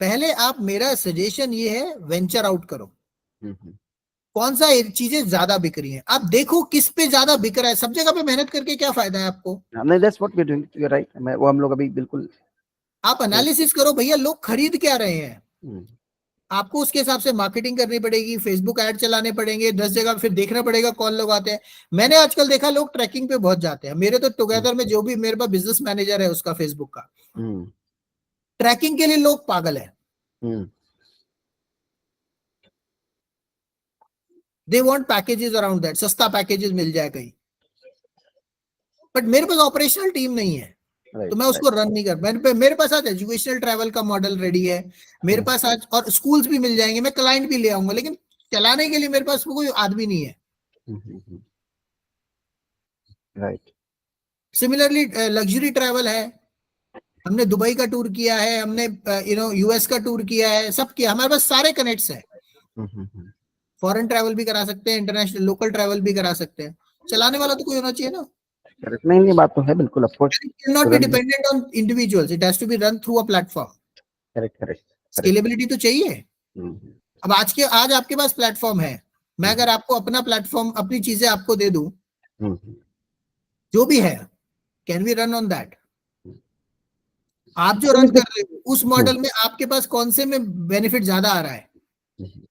पहले आप, मेरा सजेशन ये है, वेंचर आउट करो. कौन सा चीजें ज्यादा बिक रही हैं, आप देखो किस पे ज्यादा बिक रहा है. सब जगह पे मेहनत करके क्या फायदा है आपको. नहीं, that's what we are doing, you are right. वो हम लोग अभी बिल्कुल, आप एनालिसिस करो भैया लोग खरीद क्या रहे हैं. आपको उसके हिसाब से मार्केटिंग करनी पड़ेगी, फेसबुक ऐड चलाने पड़ेंगे 10 जगह, फिर देखना पड़ेगा कौन लोग आते हैं. मैंने आजकल देखा लोग ट्रैकिंग पे बहुत जाते हैं. मेरे तो टुगेदर में जो भी मेरे पास बिजनेस मैनेजर है उसका फेसबुक का, ट्रैकिंग के लिए लोग पागल है. They want packages around that, सस्ता पैकेजेस मिल जाए कहीं. बट मेरे पास ऑपरेशनल टीम नहीं है, तो मैं उसको रन नहीं कर. मेरे पास आज एजुकेशनल ट्रैवल का मॉडल रेडी है. मेरे पास आज, और स्कूल्स भी मिल जाएंगे, मैं क्लाइंट भी ले आऊंगा, लेकिन चलाने के लिए मेरे पास कोई आदमी नहीं है. राइट. सिमिलरली लग्जरी ट्रैवल है. हमने दुबई का टूर किया है, हमने यूएस का टूर किया है, सब किया. हमारे पास सारे कनेक्ट्स हैं. फॉरेन ट्रैवल भी करा सकते हैं, इंटरनेशनल लोकल ट्रैवल भी करा सकते हैं. चलाने वाला तो कोई होना चाहिए ना. करेक्ट. नहीं, बात तो है बिल्कुल, of course. It cannot be dependent on individuals. It has to be run through a platform. Correct correct. Scalability तो चाहिए. अब आज आपके पास प्लेटफॉर्म है. मैं अगर आपको अपना प्लेटफॉर्म, अपनी चीजें आपको दे दूं, जो भी है, can we run on that. आप जो रन कर रहे हो उस मॉडल में आपके पास कौन से में बेनिफिट ज्यादा आ रहा है,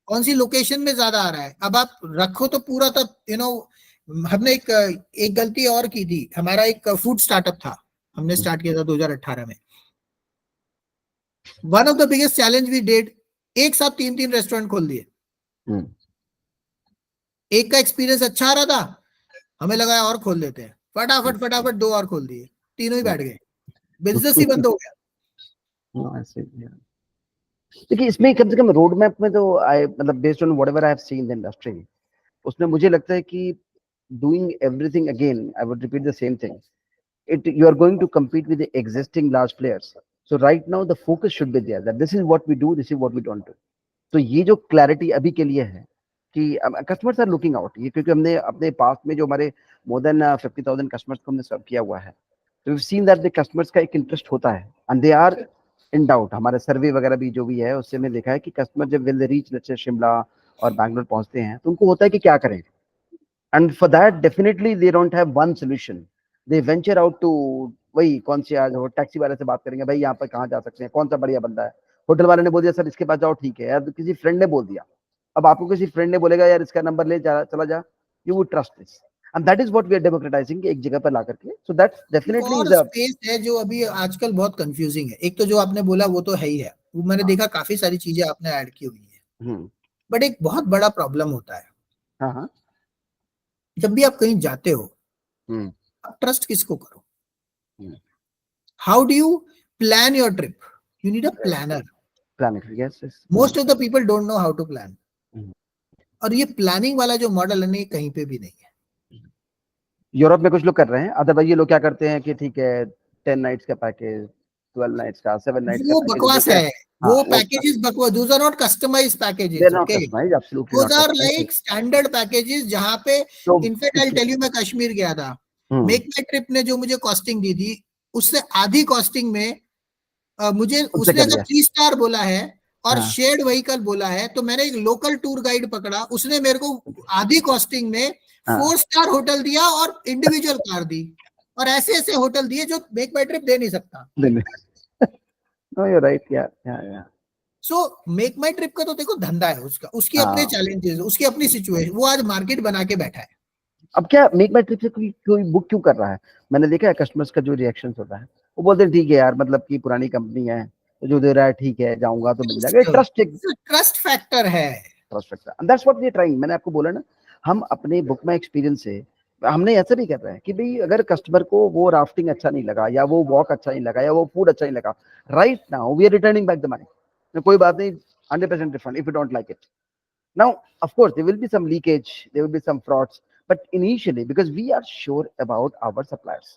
कौन सी लोकेशन में ज्यादा आ रहा है. अब आप रखो तो पूरा, तब हमने एक गलती और की थी. हमारा एक फूड स्टार्टअप था, हमने स्टार्ट किया था 2018 में. One of the biggest challenge we did, एक साथ 3-3 रेस्टोरेंट खोल दिए. एक का एक्सपीरियंस अच्छा आ रहा था, हमें लगा और खोल देते हैं. फटाफट फटाफट 2 और खोल दिए, तीनों ही बैठ गए, बिजनेस ही बंद हो गया. देखिए इसमें कम से कम रोड मैप में तो आई, मतलब based on whatever I have seen the industry, उसमें मुझे लगता है कि doing everything again, I would repeat the same thing, it you are going to compete with the existing large players. So right now the focus should be there that this is what we do, this is what we don't do. तो ये जो clarity अभी के लिए है कि customers are looking out, ये क्योंकि हमने अपने पास में जो हमारे मोर देन 50,000 कस्टमर्स को हमने सर्व किया हुआ है, तो we seen that the customers का एक इंटरेस्ट होता है and they are in doubt. हमारे सर्वे वगैरह भी जो भी है उससे हमने देखा है कि कस्टमर जब will reach let's say Shimla और बैंगलोर पहुंचते हैं तो उनको होता है कि क्या करें. And for that, definitely they don't have one solution. They venture out to, वही कौन सी आज हो, टैक्सी वाले से बात करेंगे, भाई यहाँ पर कहाँ जा सकते हैं, कौन सा बढ़िया बंदा है. होटल वाले ने बोल दिया सर इसके पास जाओ, ठीक है यार. तो किसी फ्रेंड ने बोल दिया, अब आपको किसी फ्रेंड ने बोलेगा यार इसका नंबर ले जा, चला जा, you would trust this. And that is what we are democratising एक जगह पर ला करके. सो दैट्स डेफिनेटली और इज अ स्पेस है जो अभी आजकल बहुत कंफ्यूजिंग है. एक तो जो आपने बोला वो तो है ही है, वो मैंने देखा काफी सारी चीजें आपने ऐड की हुई है. बट एक बहुत बड़ा प्रॉब्लम होता है, हाँ, जब भी आप कहीं जाते हो, आप ट्रस्ट किसको करो. How do you plan your trip. You need a planner. Plan it. Yes, yes. Most of the people don't know how to plan. हम्म। और ये प्लानिंग वाला जो मॉडल है ना, ये कहीं पे भी नहीं है. यूरोप में कुछ लोग कर रहे हैं, अदरवाइज ये लोग क्या करते हैं कि ठीक है 10 नाइट्स का पैकेज, 12 नाइट्स का, 7 नाइट्स का वो पैकेज बकवास देते हैं। है. हाँ वो वो पैकेजेस बकवास. Those are not customized they packages. Not okay, customize, absolutely those not are customize. Like standard packages. जहां पे तो इनफैक्ट आई इसमें टेल यू, मैं कश्मीर गया था. हम्म, मेक माई ट्रिप ने जो मुझे कॉस्टिंग दी थी, उससे आधी कॉस्टिंग में मुझे उनसे उसने कर अगर लिया। 3 स्टार बोला है और हाँ शेयर्ड व्हीकल बोला है, तो मैंने एक लोकल टूर गाइड पकड़ा. उसने मेरे को आधी कॉस्टिंग में हाँ 4 स्टार होटल दिया और इंडिविजुअल कार दी. और ऐसे ऐसे होटल दिए जो मेक माई ट्रिप दे नहीं सकता. दिन नो यू राइट या सो मेक माई ट्रिप का तो देखो धंधा है उसका, उसकी अपने हाँ। चैलेंजेस, उसकी अपनी सिचुएशन. वो आज मार्केट बना के बैठा है. अब क्या मेक माई ट्रिप से कोई कोई बुक क्यों कर रहा है? मैंने देखा है कस्टमर्स का जो रिएक्शन होता है, वो बोलते हैं ठीक है यार, मतलब कि पुरानी कंपनी है तो जो दे रहा है ठीक है, जाऊंगा तो मिल जाएगा। ट्रस्ट, ट्रस्ट फैक्टर है. Trust factor, that's what we are trying. मैंने आपको बोला ना, हम अपने बुक माई एक्सपीरियंस से हमने ऐसा भी कर रहे हैं कि भाई अगर कस्टमर को वो राफ्टिंग अच्छा नहीं लगा, या वो वॉक अच्छा नहीं लगा, या वो फूड अच्छा नहीं लगा, right now we are returning back the money. कोई बात नहीं, 100% refund if you don't like it. Now, of course, there will be some leakage, there will be some frauds, but initially, because we are sure about our suppliers,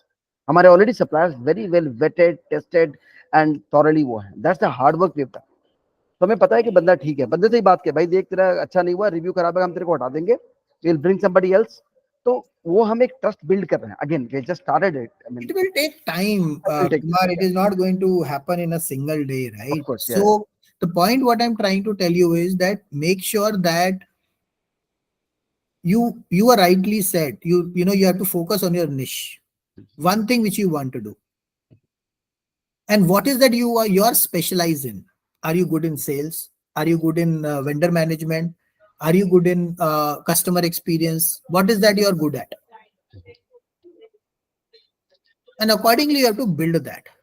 हमारे already suppliers very well vetted, tested, and thoroughly वो हैं. That's the hard work we've done. तो हमें पता है कि बंदा ठीक है, बंदे से ही बात किया, भाई देख तेरा अच्छा नहीं हुआ, रिव्यू खराब है, हम तेरे को हटा देंगे, we'll bring somebody else. तो वो हम एक ट्रस्ट बिल्ड कर रहे हैं. Again, we just started it. I mean, It will take time, it will take Kumar. time. It is not going to happen in a single day, Of right? course, yeah. So the point what I'm trying to tell you is that make sure that you are rightly said. You know you have to focus on your niche, one thing which you want to do, and what is that you are specialized in. Are you good in sales? Are you good in vendor management? Are you good in customer experience? What is that you are good at? And accordingly you have to build that.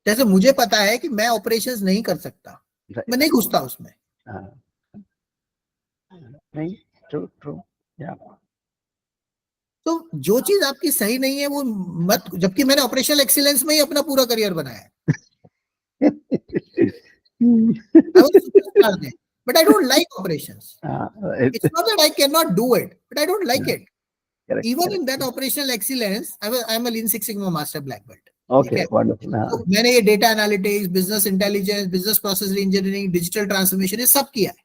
जैसे मुझे पता है कि मैं operations नहीं कर सकता, मैं नहीं घुसता उसमें. नहीं, ट्रू ट्रू, या तो जो चीज आपकी सही नहीं है वो मत. जबकि मैंने ऑपरेशनल एक्सीलेंस में ही अपना पूरा करियर बनाया है. I was superstar there, but I don't like operations. It's not that I cannot do it, but I don't like it. correct, Even correct. in that operational excellence, I'm a Lean Six Sigma Master Black Belt. Okay, wonderful. तो मैंने ये data analytics, business intelligence, business process engineering, digital transformation, ये सब किया है.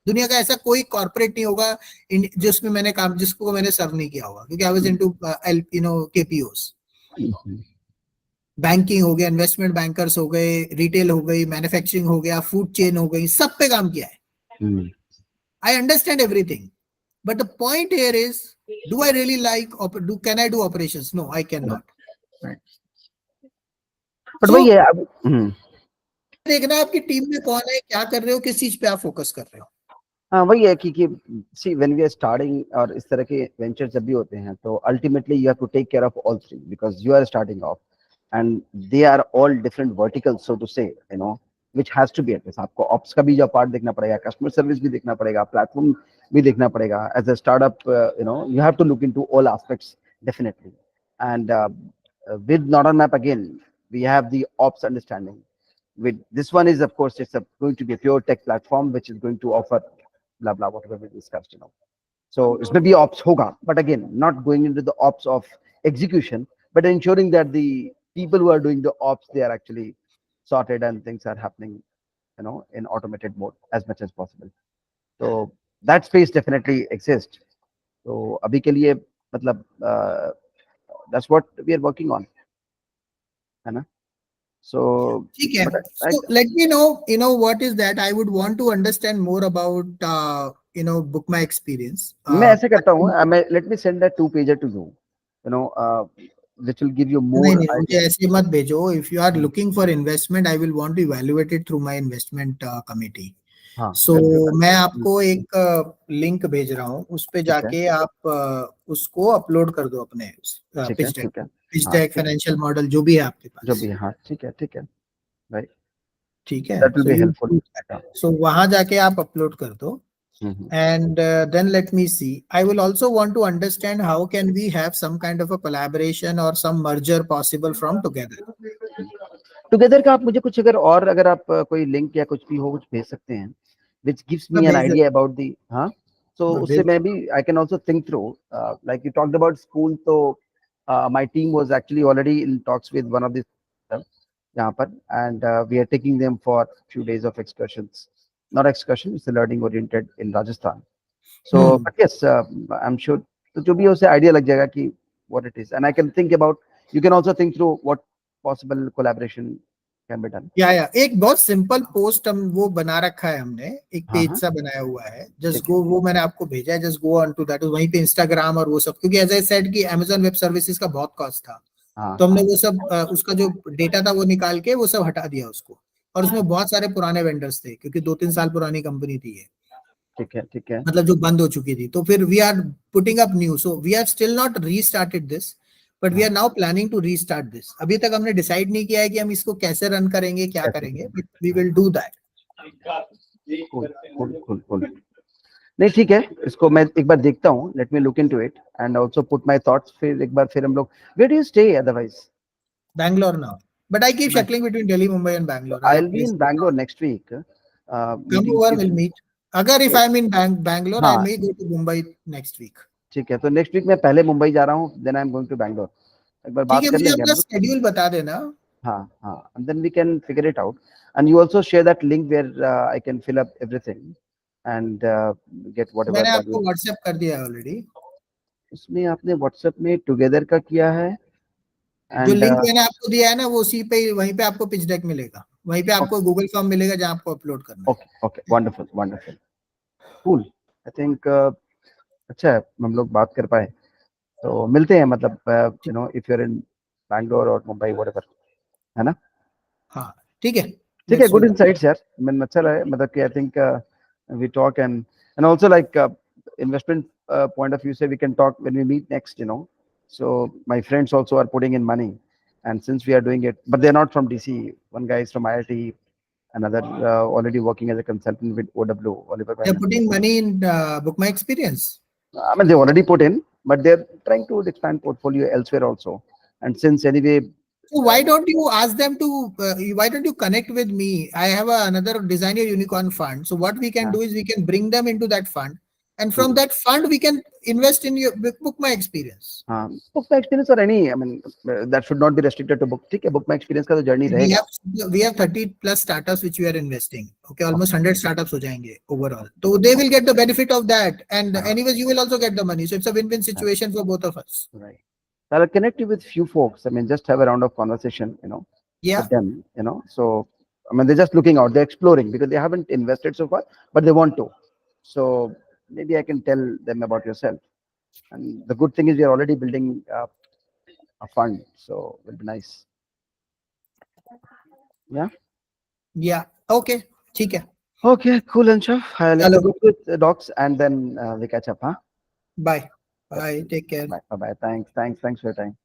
दुनिया का ऐसा कोई कॉर्पोरेट नहीं होगा जिसमें मैंने काम, जिसको मैंने सर्व नहीं किया होगा, क्योंकि आई वाज इनटू केपीओस. बैंकिंग हो गया, इन्वेस्टमेंट बैंकर्स हो गए, रिटेल हो गई, मैन्युफैक्चरिंग हो गया, फूड चेन हो गई, सब पे काम किया है. I understand everything, but the point here is, do I really like, can I do operations? No, I can not. But वही है अब, देखना है आपकी टीम में कौन है, क्या कर रहे हो, किस चीज पे आप फोकस कर रहे हो. हाँ वही है कि see when we are starting, और इस तरह के वेंचर जब भी होते हैं, तो ultimately you have to take care of all three, because you are starting off and they are all different verticals, so to say, you know, which has to be addressed. आपको ops का भी जो part देखना पड़ेगा, customer service भी देखना पड़ेगा, platform भी देखना पड़ेगा. As a startup, you know, you have to look into all aspects definitely. And with Northern Map, again, we have the ops understanding. With this one is, of course, it's going to be a pure tech platform which is going to offer blah blah whatever we discussed, you know. So it's maybe ops hoga, but again, not going into the ops of execution, but ensuring that the people who are doing the ops, they are actually sorted and things are happening, you know, in automated mode as much as possible. So that space definitely exists. So abhi ke liye, matlab, that's what we are working on, है ना? So, ठीक है. but So let me know, what is that. I would want to understand more about book my experience. मैं ऐसे करता हूँ, मैं let me send that 2 pager to you, you know, which will give you more नहीं नहीं, मुझे idea. ऐसे मत भेजो. If you are looking for investment, I will want to evaluate it through my investment committee. हाँ, So मैं ठीक आपको एक लिंक भेज रहा हूँ, उस पे है, जाके आप उसको अपलोड कर दो अपने ठीक है, पिच डेक, ठीक है, पिच हाँ, डेक, फाइनेंशियल मॉडल, जो भी है आपके जो पास. भी है, हाँ, ठीक है, ठीक है, भाई, ठीक है. that will so be you helpful. हाँ, सो वहां जाके आप अपलोड कर दो. Mhm. And then let me see. I will also want to understand how can we have some kind of a collaboration or some merger possible from together. Together का आप मुझे कुछ अगर आप कोई लिंक या कुछ भी हो कुछ भेज सकते हैं which gives मैं me an भेज idea देता about the हाँ so मैं उससे भेज मैं देता भी I can also think through like you talked about school so my team was actually already in talks with one of the यहाँ पर and we are taking them for few days of excursions not excursion it's a learning oriented in Rajasthan so हूँ. but yes I'm sure तो जो भी है उसे idea लग जाएगा कि what it is and I can think about you can also think through what possible collaboration can be done या एक बहुत सिंपल पोस्ट हम वो बना रखा है हमने, एक हाँ पेज हाँ सा बनाया हुआ है, जस्ट ठीक है गो, वो मैंने आपको भेजा है, just go on to that, वहीं पे इंस्टाग्राम और वो सब, क्योंकि एज आई सेड कि अमेजॉन वेब सर्विसेज का बहुत कॉस्ट था, हाँ तो हमने हाँ वो सब उसका जो डेटा था वो निकाल के वो सब हटा दिया उसको, और उसमें बहुत सारे पुराने वेंडर्स थे, क्योंकि 2-3 साल पुरानी कंपनी थी ये, ठीक है मतलब जो बंद हो चुकी थी, तो फिर we are putting up new, so we are still not restarted this, but we हाँ are now planning to restart this. अभी तक हमने डिसाइड नहीं किया है कि हम इसको कैसे रन करेंगे, क्या कैसे करेंगे, करेंगे बट वी हाँ will do that. cool cool नहीं ठीक है इसको मैं एक बार देखता हूँ let me look into it and also put my thoughts फिर एक बार फिर हम लोग where do you stay otherwise Bangalore now, but I keep shuttling between Delhi, Mumbai, and Bangalore. I I have will be in places. Bangalore next week Come meeting over, few we'll meet. Agar if I'm in Bangalore, I हाँ may go to Mumbai next week. ठीक है तो next week मैं पहले मुंबई जा रहा हूँ then I am going to Bangalore एक बार ठीक बात है, कर मुझे लेंगे हम अपना लोग शेड्यूल बता देना। हाँ हाँ and then we can figure it out and you also share that link where I can fill up everything and get whatever मैंने that आपको you व्हाट्सएप कर दिया है ऑलरेडी। उसमें आपने व्हाट्सएप में टुगेदर का किया है जो एंड लिंक मैंने आपको दिया है ना, वो उसी पे, वहीं पे आपको पिच डेक मिलेगा, वहीं पे आपको गूगल फॉर्म मिलेगा जहाँ आपको अपलोड करना है। Okay okay wonderful wonderful cool I think अच्छा है हम लोग बात कर पाए तो मिलते हैं मतलब you know if you are in Bangalore और मुंबई व्हाटएवर है ना हाँ ठीक है, ठीक है let's do good that. Insights यार मैंने अच्छा रहा मतलब कि I think we talk and also like investment point of view say we can talk when we meet next you know so my friends also are putting in money and since we are doing it but they're not from DCE one guy is from IIT another already working as a consultant with OW Oliver They're Wyman putting money in book my experience. I mean, they already put in, but they're trying to expand portfolio elsewhere also. And since anyway, So why don't you ask them to? Why don't you connect with me? I have another Design Your Unicorn fund. So what we can uh, do is we can bring them into that fund, and from hmm, that fund we can invest in your book my experience. book my experience or any, I mean, that should not be restricted to book. ठीक है, book my experience का तो journey We रहेगा. have 30 plus startups which we are investing. Okay, Okay. almost 100 startups हो जाएंगे overall. So they will get the benefit of that, and Uh, anyways you will also get the money. So it's a win-win uh, situation for both of us. right. I'll connect you with few folks. I mean, just have a round of conversation, you know, Yeah, with them, you know. So, I mean, they're just looking out, they're exploring because they haven't invested so far, but they want to. So maybe I can tell them about yourself. And the good thing is we are already building a fund, so it'll be nice. Yeah. yeah. Okay, ठीक है. Okay, cool, Anshav. I'll have to चलो, go with the docs and then we catch up, huh? bye, Yep. bye. Take care. Bye. Bye. Bye. Thanks. Thanks. Thanks for your time.